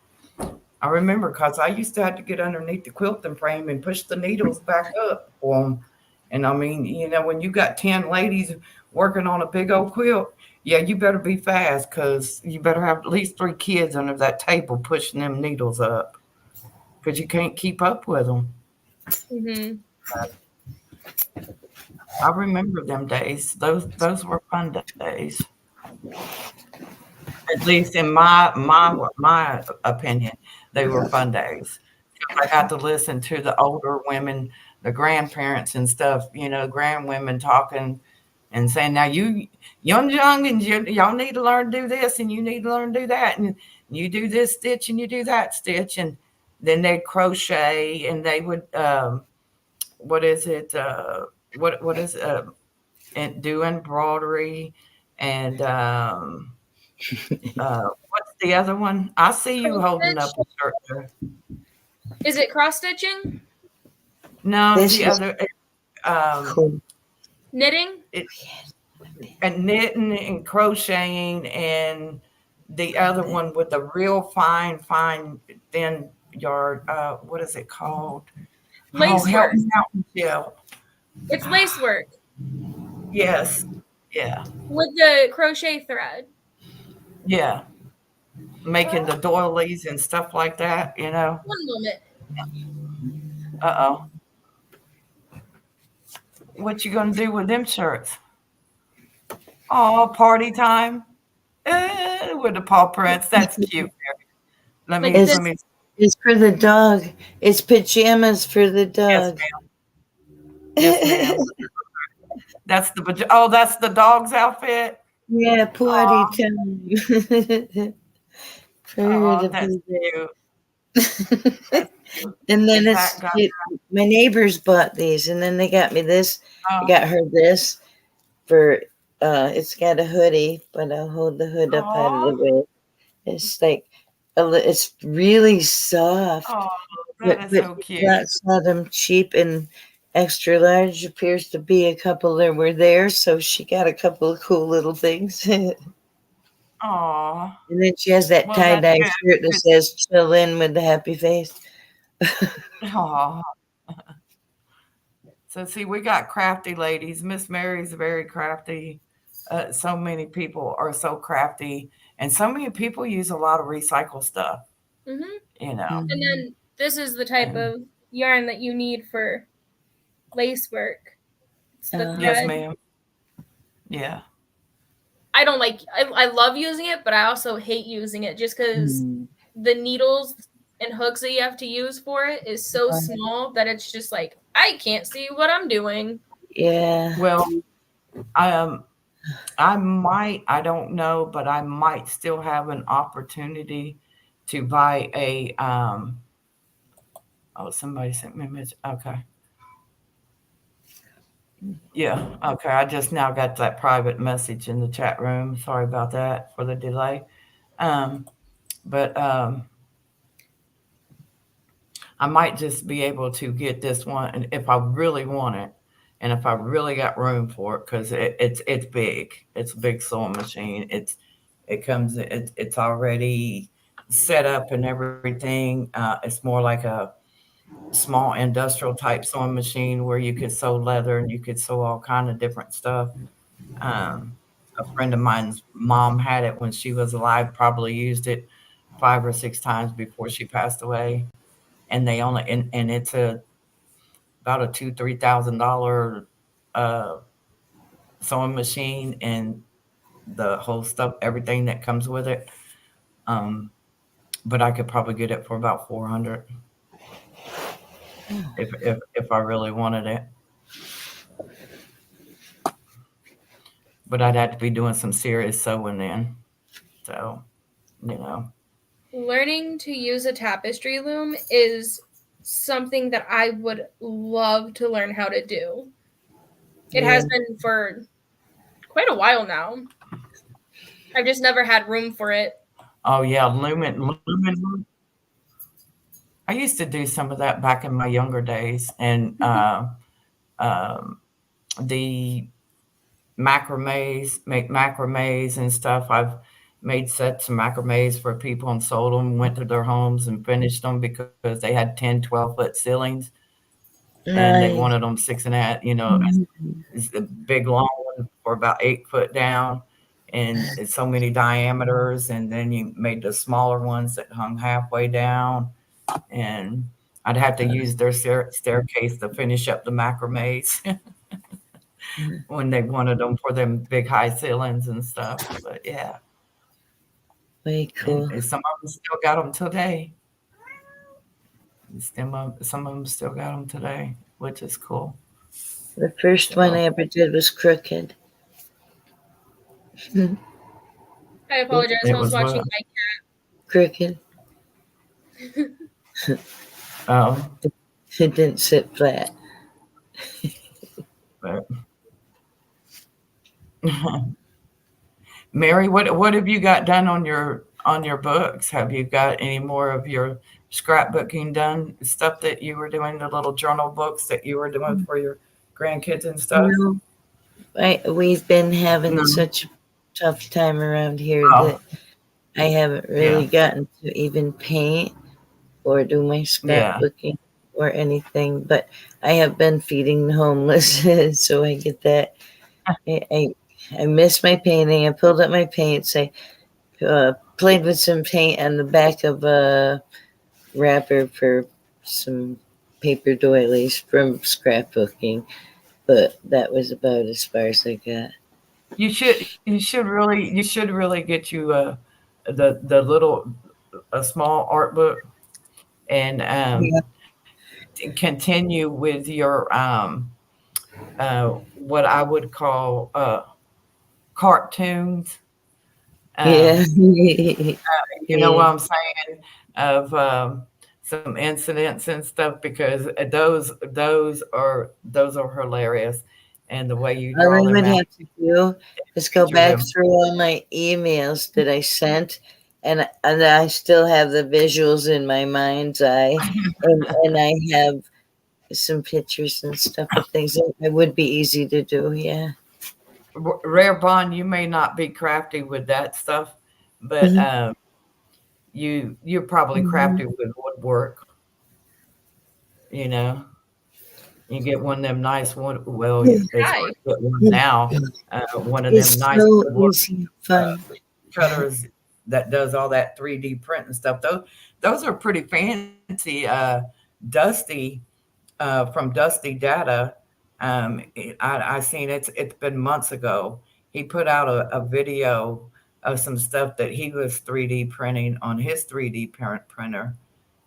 I remember because I used to have to get underneath the quilting frame and push the needles back up for them. And I mean, when you got 10 ladies working on a big old quilt, yeah, you better be fast because you better have at least 3 kids under that table pushing them needles up because you can't keep up with them. Mm-hmm. I remember them days. Those were fun days. At least in my opinion, they were fun days. I got to listen to the older women, the grandparents and stuff, grand women talking and saying, now you young and y'all need to learn to do this and you need to learn to do that. And you do this stitch and you do that stitch. And then they'd crochet and they would, what is it? What is, and do embroidery and, what's the other one? I see you holding up a shirt there. Is it cross stitching? No, the other cool. Knitting? And knitting and crocheting, and the other one with the real fine, thin yard. What is it called? Lace work. Help me out, Michelle. It's lace work. Yes. Yeah. With the crochet thread. Yeah. Making the doilies and stuff like that, One moment. Uh-oh. What you gonna do with them shirts? Oh, party time. With the paw prints. That's cute. Let me. It's for the dog. It's pajamas for the dog. Yes, ma'am. That's the dog's outfit. Yeah, party time. That's cute. And then my neighbors bought these, and then they got me this. I got her this for. It's got a hoodie, but I'll hold the hood up out of the way. It's like it's really soft. Oh, that is so cute. I saw them cheap and extra large. Appears to be a couple that were there, so she got a couple of cool little things. Aw. And then she has that tie-dye shirt that says "Chill in" with the happy face. Aw. So see, we got crafty ladies. Miss Mary's very crafty. So many people are so crafty, and so many people use a lot of recycled stuff. Mm-hmm. And then this is the type of yarn that you need for lace work. It's the thread. Yes, ma'am. Yeah. I don't like. I love using it, but I also hate using it just because the needles and hooks that you have to use for it is so small that it's just like I can't see what I'm doing. Yeah. Well, I might, I don't know, but I might still have an opportunity to buy a, somebody sent me a message. Okay. Yeah. Okay. I just now got that private message in the chat room. Sorry about that for the delay. But I might just be able to get this one if I really want it. And if I really got room for it, because it's big, it's a big sewing machine. It's already set up and everything. It's more like a small industrial type sewing machine where you could sew leather and you could sew all kind of different stuff. A friend of mine's mom had it when she was alive. Probably used it 5 or 6 times before she passed away. And they only and it's about a $2,000-3,000 sewing machine and the whole stuff, everything that comes with it. But I could probably get it for about $400 if I really wanted it. But I'd have to be doing some serious sewing then. So, Learning to use a tapestry loom is something that I would love to learn how to do. It has been for quite a while now. I've just never had room for it. Oh yeah, looming. I used to do some of that back in my younger days, and the make macrames and stuff. I've made sets of macrames for people and sold them, went to their homes and finished them because they had 10, 12-foot ceilings. and they wanted them 6.5, you know, Mm-hmm. it's a big long one for about 8 foot down, and it's so many diameters, and then you made the smaller ones that hung halfway down, and I'd have to use their staircase to finish up the macrames when they wanted them for them big high ceilings and stuff. But yeah, Very cool. and some of them still got them today. Some of them still got them today, which is cool. The first one I ever did was crooked. I apologize. I was watching what? my cat. Crooked. Oh. It didn't sit flat. But Mary, what have you got done on your books? Have you got any more of your scrapbooking done? Stuff that you were doing, the little journal books that you were doing for your grandkids and stuff? No, we've been having No. such a tough time around here that I haven't really gotten to even paint or do my scrapbooking or anything. But I have been feeding the homeless, so I get that. I miss my painting. I pulled up my paints. I played with some paint on the back of a wrapper for some paper doilies from scrapbooking, but that was about as far as I got. You should really get you the little a small art book and continue with your what I would call cartoons. You know what I'm saying, of some incidents and stuff, because those are hilarious, and the way you all draw I them would out. have to do is go back through all my emails that I sent, and I still have the visuals in my mind's eye, and I have some pictures and stuff of things that it would be easy to do. Yeah. Rare Bond, you may not be crafty with that stuff, but you're probably crafty with woodwork. You know, you get one of them nice one. Well, it's hard to get one now. One of them nice woodwork cutters that does all that 3D print and stuff. Those are pretty fancy. Dusty from Dusty Data. I seen it's been months ago. He put out a video of some stuff that he was 3D printing on his 3D printer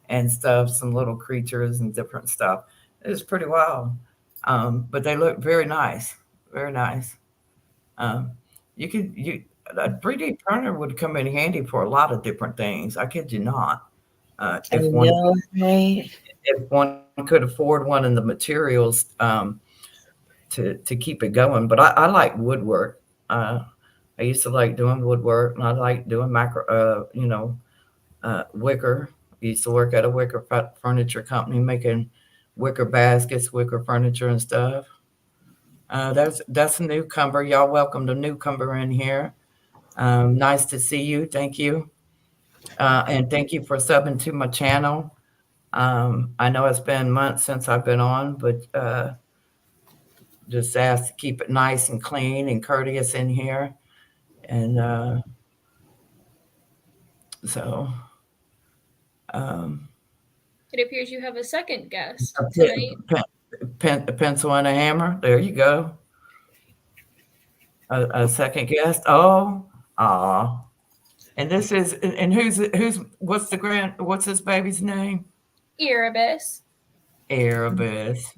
and stuff, some little creatures and different stuff. It was pretty wild. But they look very nice, very nice. A 3D printer would come in handy for a lot of different things. I kid you not. If one could afford one and the materials to keep it going. But I like woodwork. I used to like doing woodwork, and I like doing wicker. I used to work at a wicker furniture company making wicker baskets, wicker furniture and stuff. That's a newcomer. Y'all welcome the newcomer in here. Nice to see you. Thank you. And thank you for subbing to my channel. I know it's been months since I've been on, but just ask to keep it nice and clean and courteous in here. And so it appears you have a second guest tonight. A pencil and a hammer. There you go. A second guest. Oh, aw. And this is, and what's this baby's name? Erebus. Erebus.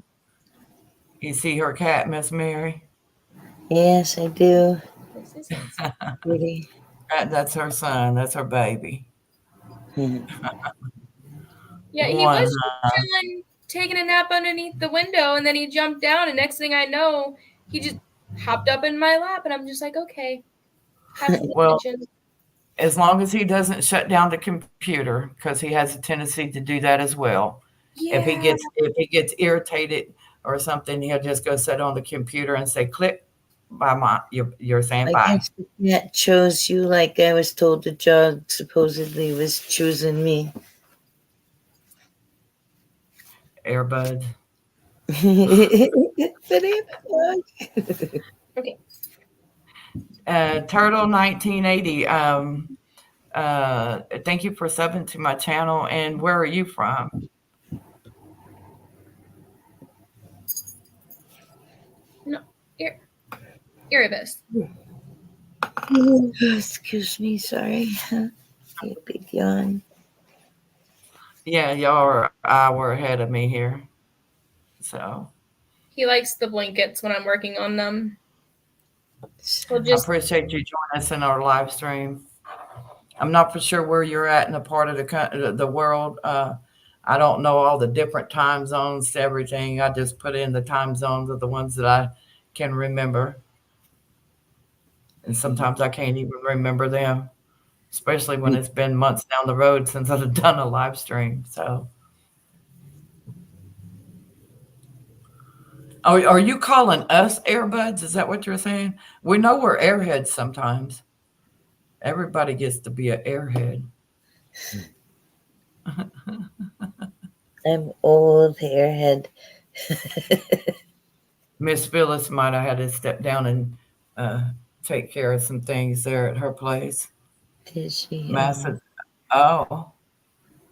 You see her cat, Miss Mary? Yes, I do. This is pretty. That's her son. That's her baby. Yeah, he was chilling, taking a nap underneath the window, and then he jumped down, and next thing I know, he just hopped up in my lap, and I'm just like, okay. Well, as long as he doesn't shut down the computer, because he has a tendency to do that as well. Yeah. If he gets irritated or something, he'll just go sit on the computer and say, "Click." You're saying bye. I guess the cat chose you, like I was told the dog supposedly was choosing me. Airbud. Okay. Turtle 1980. Thank you for subbing to my channel. And where are you from? No, Erebus. Excuse me, sorry. A big yawn. Yeah, y'all are an hour ahead of me here. So He likes the blankets when I'm working on them. I appreciate you joining us in our live stream. I'm not for sure where you're at in the part of the world. I don't know all the different time zones to everything. I just put in the time zones of the ones that I can remember. And sometimes I can't even remember them, especially when it's been months down the road since I've done a live stream. So, are you calling us airbuds? Is that what you're saying? We know we're airheads sometimes. Everybody gets to be an airhead. I'm old airhead. Miss Phyllis might have had to step down and take care of some things there at her place. Did she? Massive. Oh,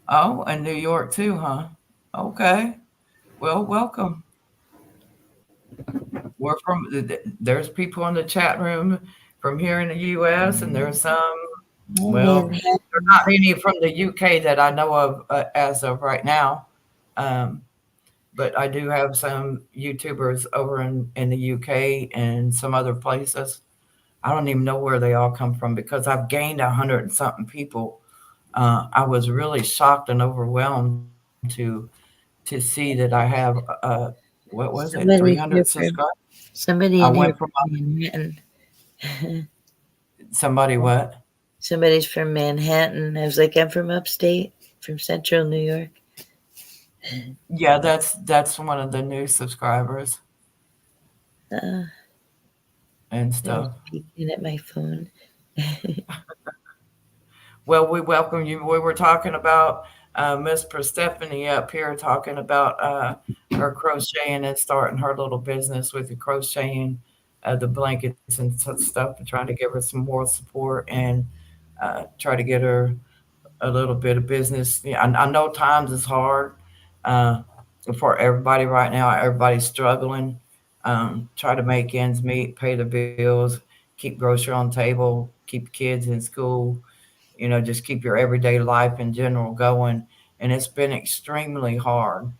and New York too, huh? Okay. Well, welcome. We're from. There's people in the chat room from here in the U.S. and there's some. Well, there's not any from the UK that I know of as of right now. But I do have some YouTubers over in the UK and some other places. I don't even know where they all come from because I've gained 100 and something people. I was really shocked and overwhelmed to see that I have what was it, 300 subscribers. Somebody I in here went from from Manhattan. somebody what? Somebody's from Manhattan. I was like, I'm from upstate, from central New York. Yeah, that's one of the new subscribers and stuff. Peeking at my phone. Well, we welcome you. We were talking about Miss Persephone up here, talking about her crocheting and starting her little business with the crocheting, the blankets and stuff, and trying to give her some more support and try to get her a little bit of business. Yeah, I know times is hard uh, for everybody right now. Everybody's struggling. Try to make ends meet, pay the bills, keep grocery on the table, keep kids in school. Just keep your everyday life in general going. And it's been extremely hard.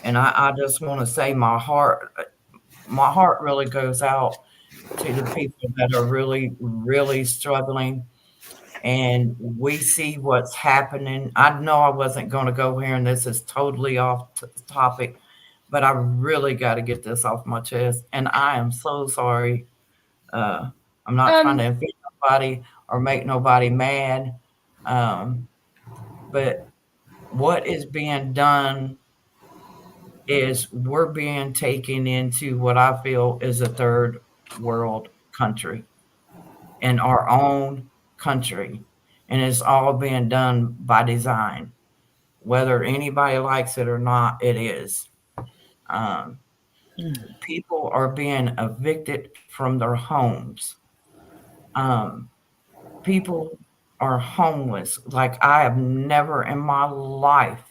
And I just want to say my heart really goes out to the people that are really, really struggling. And we see what's happening. I know I wasn't going to go here, and this is totally off topic, but I really got to get this off my chest. And I am so sorry. Uh, I'm not trying to offend nobody or make nobody mad. Um, but what is being done is we're being taken into what I feel is a third world country in our own country. And it's all being done by design. Whether anybody likes it or not, it is. Um, People are being evicted from their homes. Um, People are homeless. Like I have never in my life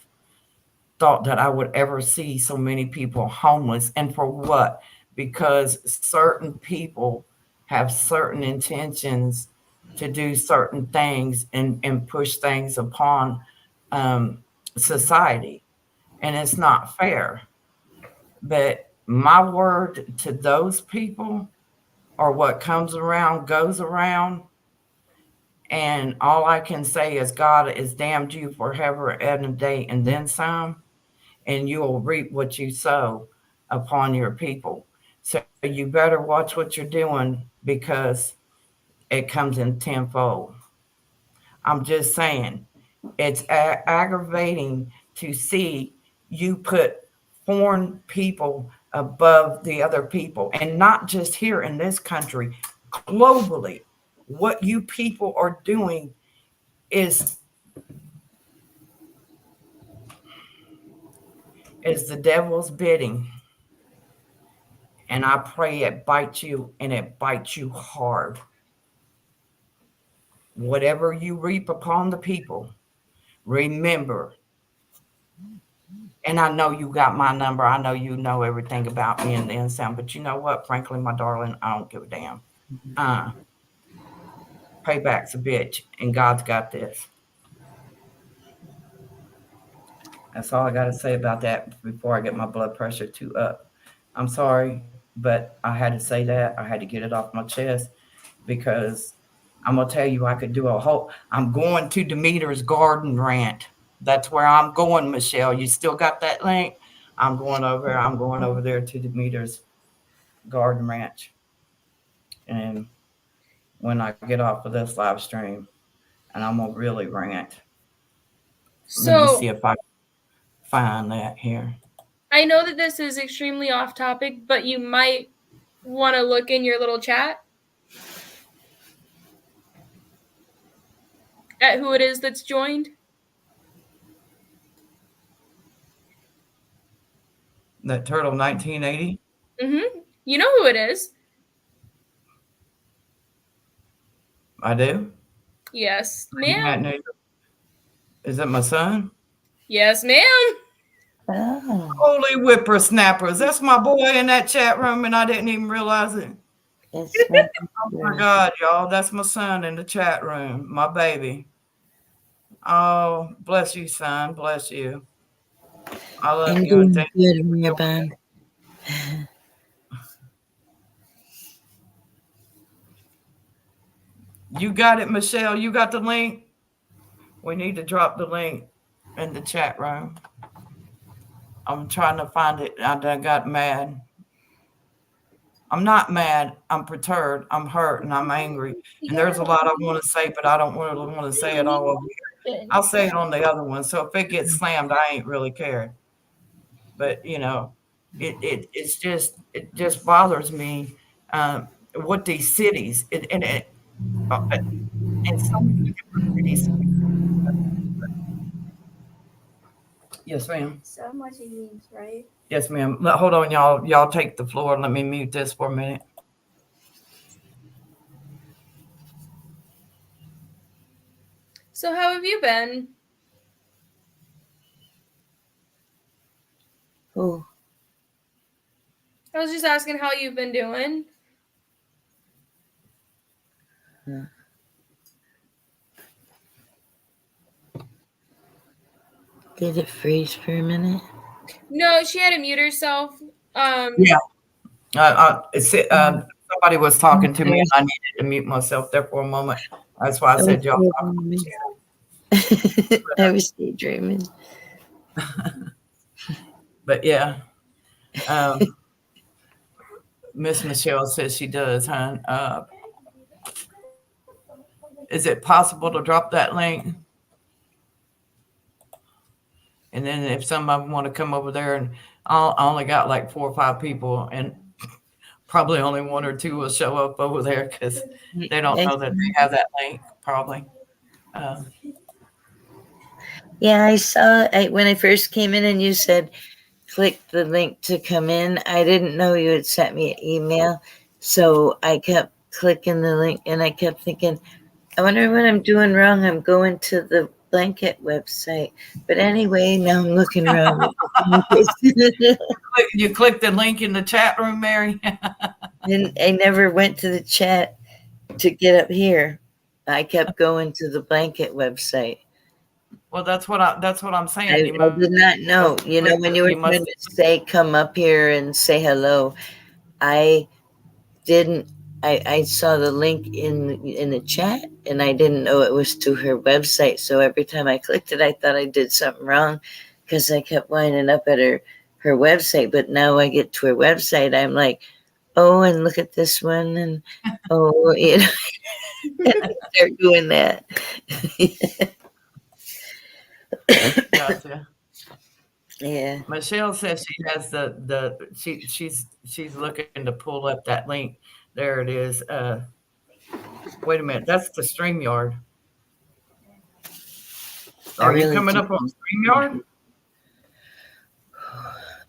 thought that I would ever see so many people homeless. And for what? Because certain people have certain intentions to do certain things and push things upon um, society. And it's not fair. But my word to those people are what comes around goes around. And all I can say is God is damned you forever and a day and then some, and you will reap what you sow upon your people. So you better watch what you're doing because it comes in tenfold. I'm just saying, it's aggravating to see you put foreign people above the other people, and not just here in this country, globally. What you people are doing is the devil's bidding. And I pray it bites you, and it bites you hard. Whatever you reap upon the people, remember. And I know you got my number. I know you know everything about me and the inside. But you know what? Frankly, my darling, I don't give a damn. Payback's a bitch, and God's got this. That's all I got to say about that before I get my blood pressure too up. I'm sorry, but I had to say that. I had to get it off my chest because I'm going to tell you, I could do I'm going to Demeter's Garden Rant. That's where I'm going, Michelle. You still got that link? I'm going over there to Demeter's Garden Ranch. And when I get off of this live stream, and I'm going to really rant. So, let me see if I find that here. I know that this is extremely off topic, but you might want to look in your little chat at who it is that's joined. That Turtle 1980? You know who it is. I do? Yes, ma'am. Is that my son? Yes, ma'am. Oh. Holy whippersnappers. That's my boy in that chat room, and I didn't even realize it. Oh my God, y'all. That's my son in the chat room, my baby. Oh, bless you, son. Bless you. I love I'm you. doing good, Mirban. You got it, Michelle. You got the link? We need to drop the link in the chat room. I'm trying to find it. I got mad. I'm not mad. I'm perturbed. I'm hurt, and I'm angry. And there's a lot I want to say, but I don't really want to say it all over here. I'll say it on the other one. So if it gets slammed, I ain't really cared. But you know, it just bothers me what these cities and so many different cities. Yes, ma'am. So much means, right? Yes, ma'am. Hold on, y'all. Y'all take the floor. Let me mute this for a minute. So how have you been? Oh. I was just asking how you've been doing. Did it freeze for a minute? No, she had to mute herself. Yeah. Somebody was talking to me, and I needed to mute myself there for a moment. That's why I said y'all. I was daydreaming. But yeah, Miss Michelle says she does, huh? Is it possible to drop that link? And then if some of them want to come over there, and I only got like 4 or 5 people, and probably only 1 or 2 will show up over there because they don't know that they have that link, probably. Yeah, I saw when I first came in and you said, click the link to come in. I didn't know you had sent me an email. So I kept clicking the link and I kept thinking, I wonder what I'm doing wrong. I'm going to the blanket website. But anyway, now I'm looking around. You clicked the link in the chat room, Mary? And I never went to the chat to get up here. I kept going to the blanket website. Well, that's what I'm saying. I did not know. You know, when you were trying to say come up here and say hello, I didn't. I saw the link in the chat, and I didn't know it was to her website. So every time I clicked it, I thought I did something wrong because I kept winding up at her website. But now I get to her website, I'm like, oh, and look at this one, and oh, you know, they're doing that. Gotcha. Yeah. Michelle says she has she's looking to pull up that link. There it is. Wait a minute, that's the StreamYard. Are you coming up on StreamYard?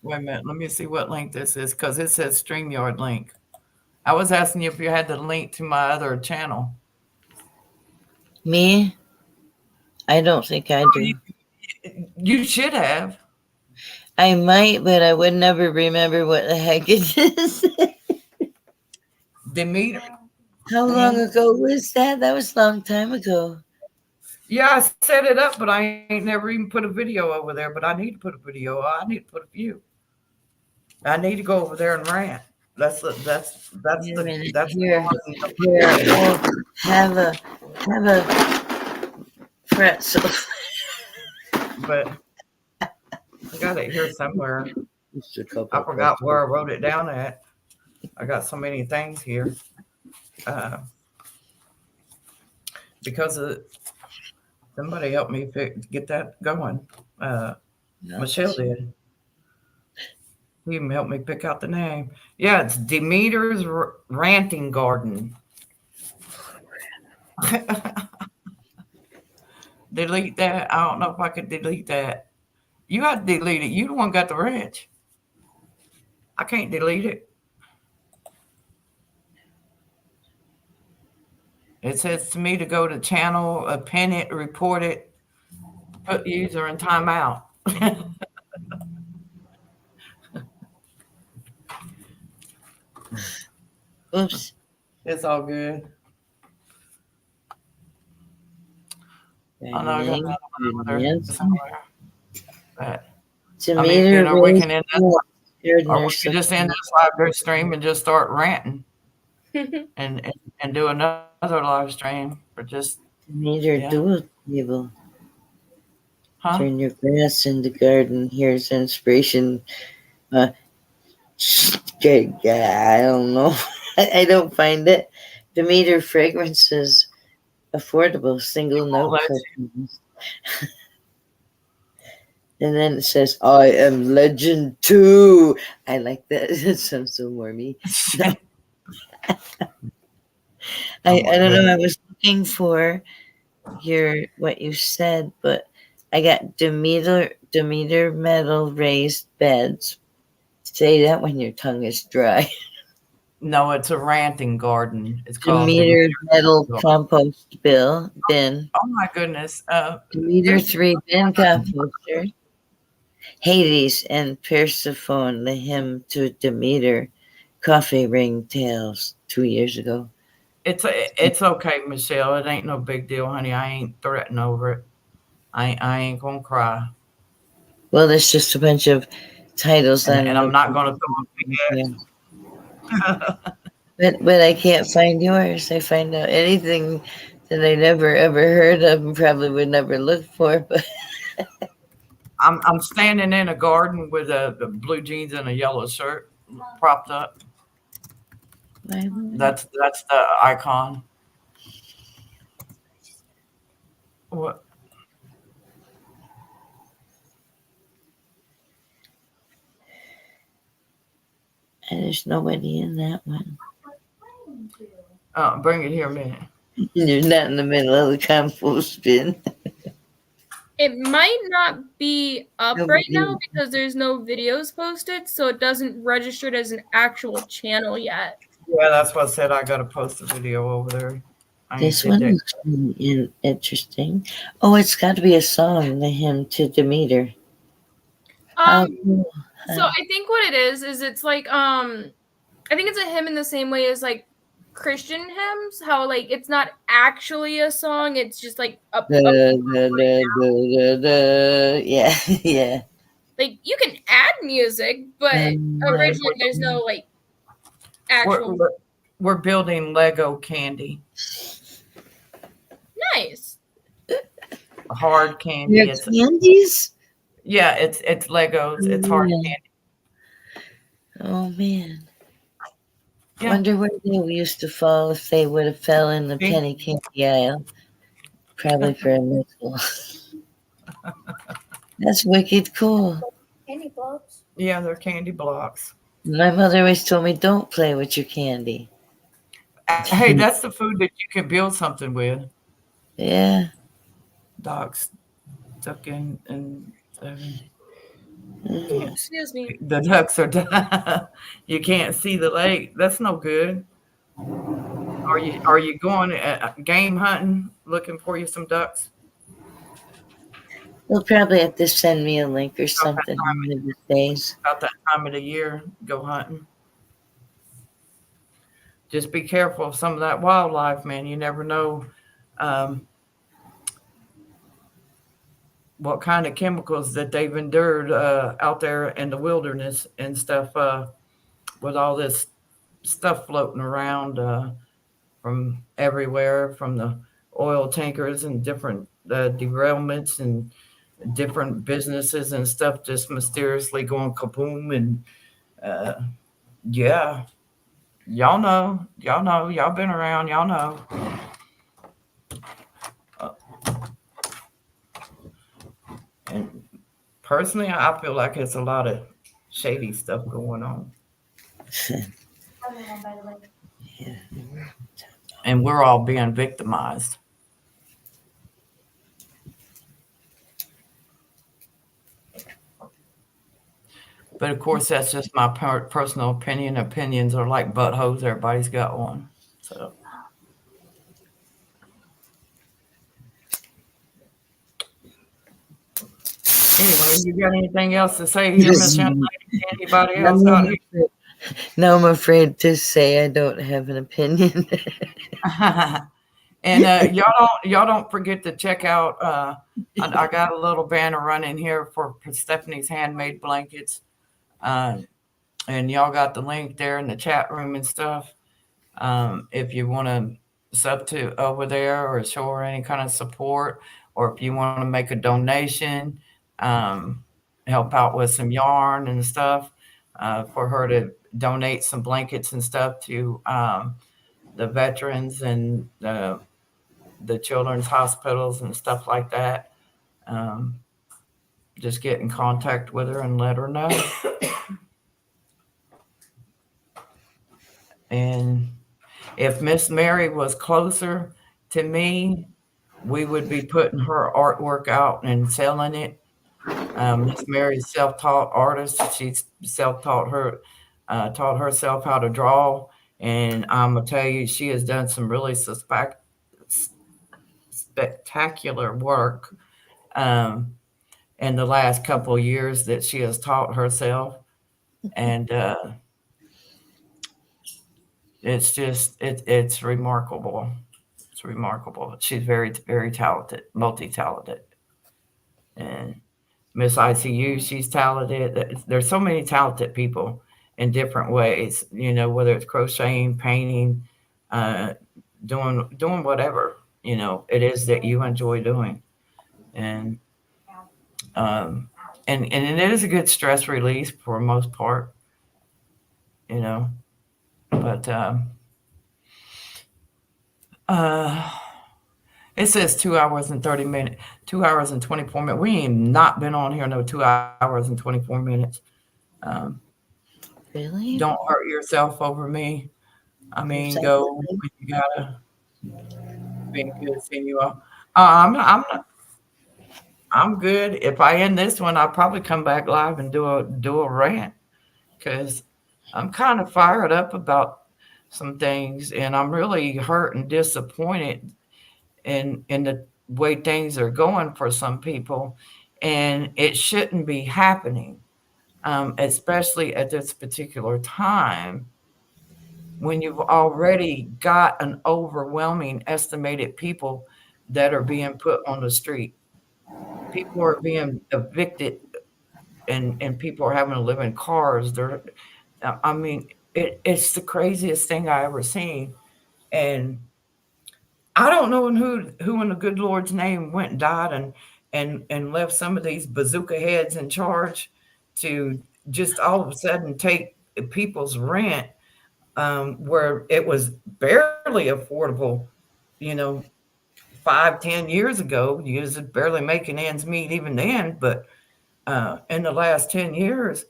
Wait a minute. Let me see what link this is because it says StreamYard link. I was asking you if you had the link to my other channel. Me? I don't think I do. You should have. I might, but I would never remember what the heck it is. Demeter. How long ago was that? That was a long time ago. Yeah, I set it up, but I ain't never even put a video over there. But I need to put a video. I need to put a few. I need to go over there and rant. That's Here, have a pretzel. But I got it here somewhere. I forgot where I wrote it down at. I got so many things here. Because somebody helped me get that going. Michelle did. He even helped me pick out the name. Yeah, it's Demeter's Ranting Garden. Delete that. I don't know if I could delete that. You got to delete it. You the one got the ranch. I can't delete it. It says to me to go to channel, pin it, report it, put user in timeout. Oops. It's all good. I know I got another one over there somewhere. But, I mean, we can end this, or we can just end this live stream and just start ranting and do another live stream or just dual table. Huh? Turn your grass in the garden. Here's inspiration. I don't know. I don't find it. Demeter fragrances, affordable single note. And then it says, I am legend too. I like that. It sounds so warmy. I don't know. I was looking for what you said, but I got Demeter metal raised beds. Say that when your tongue is dry. No, it's a ranting garden. It's called Demeter metal compost bin. Oh my goodness. Demeter 3 bin composter. Hades and Persephone, the hymn to Demeter, coffee ring tales 2 years ago. It's okay, Michelle. It ain't no big deal, honey. I ain't threatening over it. I ain't gonna cry. Well, there's just a bunch of titles, and I'm not gonna throw up. But I can't find yours. I find out anything that I never ever heard of and probably would never look for. But I'm standing in a garden with the blue jeans and a yellow shirt propped up. That's the icon. What? And there's nobody in that one. Bring it here a minute. You're not in the middle of the compost bin. It might not be up right now because there's no videos posted, so it doesn't register it as an actual channel yet. Yeah, that's what I said. I got to post a video over there. This one looks really interesting. Oh, it's got to be a song, the hymn to Demeter. So I think what it is it's like I think it's a hymn in the same way as like Christian hymns, how like it's not actually a song, it's just like yeah. Like you can add music, but originally there's no like actual. We're building Lego candy. Nice. Hard candy. It's candies? Yeah, it's Legos. It's hard candy. Oh man. Yeah. Wonder where they used to fall if they would have fell in the penny candy aisle. Probably for a nickel. That's wicked cool. Candy blocks. Yeah, they're candy blocks. My mother always told me, don't play with your candy. Hey, that's the food that you can build something with. Yeah. Doc's stuck in 7. Excuse me. The ducks are done. You can't see the lake. That's no good. Are you going game hunting, looking for you some ducks? You'll probably have to send me a link or About something one of these days. that time of the year, go hunting. Just be careful of some of that wildlife, man. You never know what kind of chemicals that they've endured out there in the wilderness and stuff with all this stuff floating around from everywhere, from the oil tankers and different derailments and different businesses and stuff just mysteriously going kaboom. And yeah, y'all been around, y'all know. And personally, I feel like it's a lot of shady stuff going on. Yeah. And we're all being victimized. But of course, that's just my personal opinion. Opinions are like buttholes. Everybody's got one. So. Anyway, you got anything else to say here, Miss Young Lady? Anybody else out here? No, I'm afraid to say I don't have an opinion. And y'all don't forget to check out. I got a little banner running here for Stephanie's handmade blankets, and y'all got the link there in the chat room and stuff. If you want to sub to over there or show her any kind of support, or if you want to make a donation, help out with some yarn and stuff for her to donate some blankets and stuff to the veterans and the children's hospitals and stuff like that. Just get in contact with her and let her know. And if Miss Mary was closer to me, we would be putting her artwork out and selling it. Miss Mary's self-taught artist. She's self-taught taught herself how to draw. And I'm gonna tell you, she has done some really spectacular work in the last couple of years that she has taught herself. And it's just it's remarkable. It's remarkable. She's very, very talented, multi-talented. And Miss ICU, she's talented. There's so many talented people in different ways, whether it's crocheting, painting, doing whatever, it is that you enjoy doing. And and it is a good stress release for the most part, but it says 2 hours and 30 minutes, 2 hours and 24 minutes. We ain't not been on here no 2 hours and 24 minutes. Really? Don't hurt yourself over me. I mean, go when you gotta. Been good seeing you all. I'm good. If I end this one, I'll probably come back live and do a rant because I'm kind of fired up about some things, and I'm really hurt and disappointed in the way things are going for some people, and it shouldn't be happening, especially at this particular time when you've already got an overwhelming estimated people that are being put on the street. People are being evicted, and people are having to live in cars. I mean, it's the craziest thing I ever seen. And I don't know who in the good Lord's name went and died and left some of these bazooka heads in charge to just all of a sudden take people's rent where it was barely affordable, 5-10 years ago. You was barely making ends meet even then, but in the last 10 years,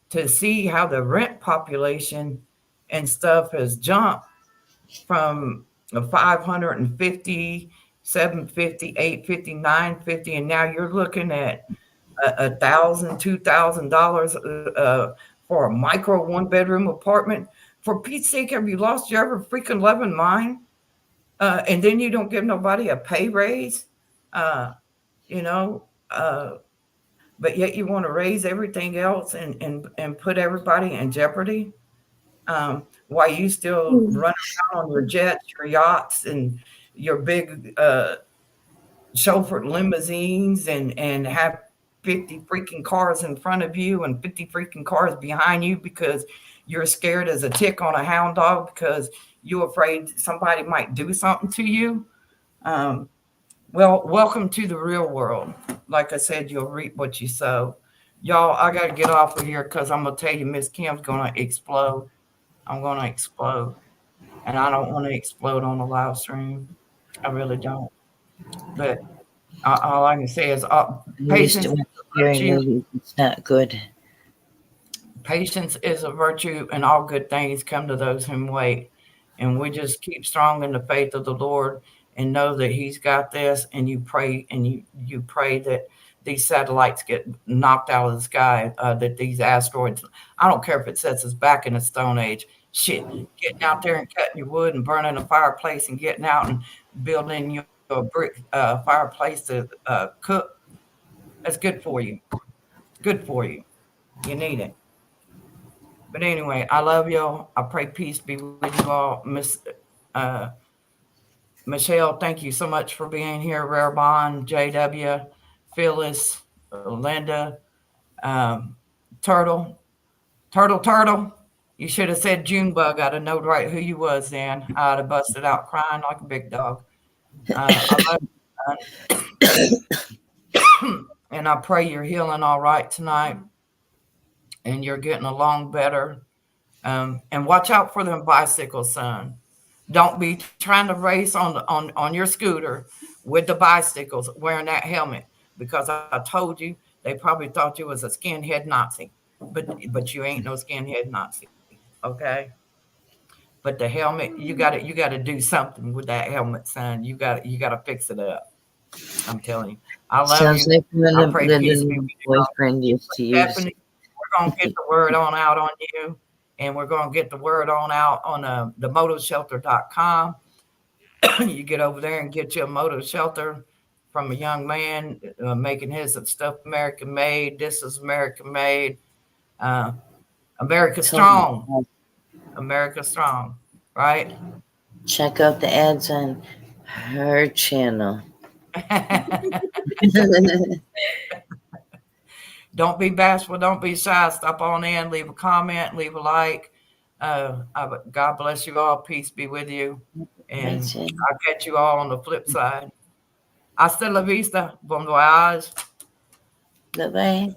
to see how the rent population and stuff has jumped from 550, 750, 850, 950, and now you're looking at $1,000, $2,000 for a micro 1-bedroom apartment. For Pete's sake, have you lost your ever freaking loving mind? And then you don't give nobody a pay raise, you know, but yet you want to raise everything else and put everybody in jeopardy. While you still run around on your jets, your yachts, and your big chauffeured limousines and have 50 freaking cars in front of you and 50 freaking cars behind you because you're scared as a tick on a hound dog because you're afraid somebody might do something to you. Well, welcome to the real world. Like I said, you'll reap what you sow. Y'all, I got to get off of here because I'm going to tell you, Miss Kim's going to explode. I'm going to explode. And I don't want to explode on the live stream. I really don't. But all I can say is patience is a virtue. It's not good. Patience is a virtue, and all good things come to those whom wait. And we just keep strong in the faith of the Lord and know that He's got this. And you pray, and you pray that these satellites get knocked out of the sky, that these asteroids. I don't care if it sets us back in the Stone Age. Shit, getting out there and cutting your wood and burning a fireplace and getting out and building your brick fireplace to cook. That's good for you. Good for you. You need it. But anyway, I love y'all. I pray peace be with you all. Miss Michelle, thank you so much for being here. Rare Bond, JW, Phyllis, Linda, Turtle. You should have said Junebug. I'd have known right who you was then. I'd have busted out crying like a big dog. I love you. And I pray you're healing all right tonight. And you're getting along better. And watch out for them bicycles, son. Don't be trying to race on your scooter with the bicycles wearing that helmet, because I told you they probably thought you was a skinhead Nazi, but you ain't no skinhead Nazi, okay? But the helmet, you got to do something with that helmet, son. You got to fix it up. I'm telling you. I love Sounds you. like I pray peace be the with you. boyfriend used to use. Stephanie, we're going to get the word on out on you, and we're going to get the word on out on the motoshelter.com. You get over there and get you a moto shelter from a young man making his stuff American made. This is American made. America strong. America strong, right? Check out the ads on her channel. Don't be bashful. Don't be shy. Stop on in. Leave a comment. Leave a like. God bless you all. Peace be with you. And I'll catch you all on the flip side. Hasta la vista. Bon voyage. Bye-bye.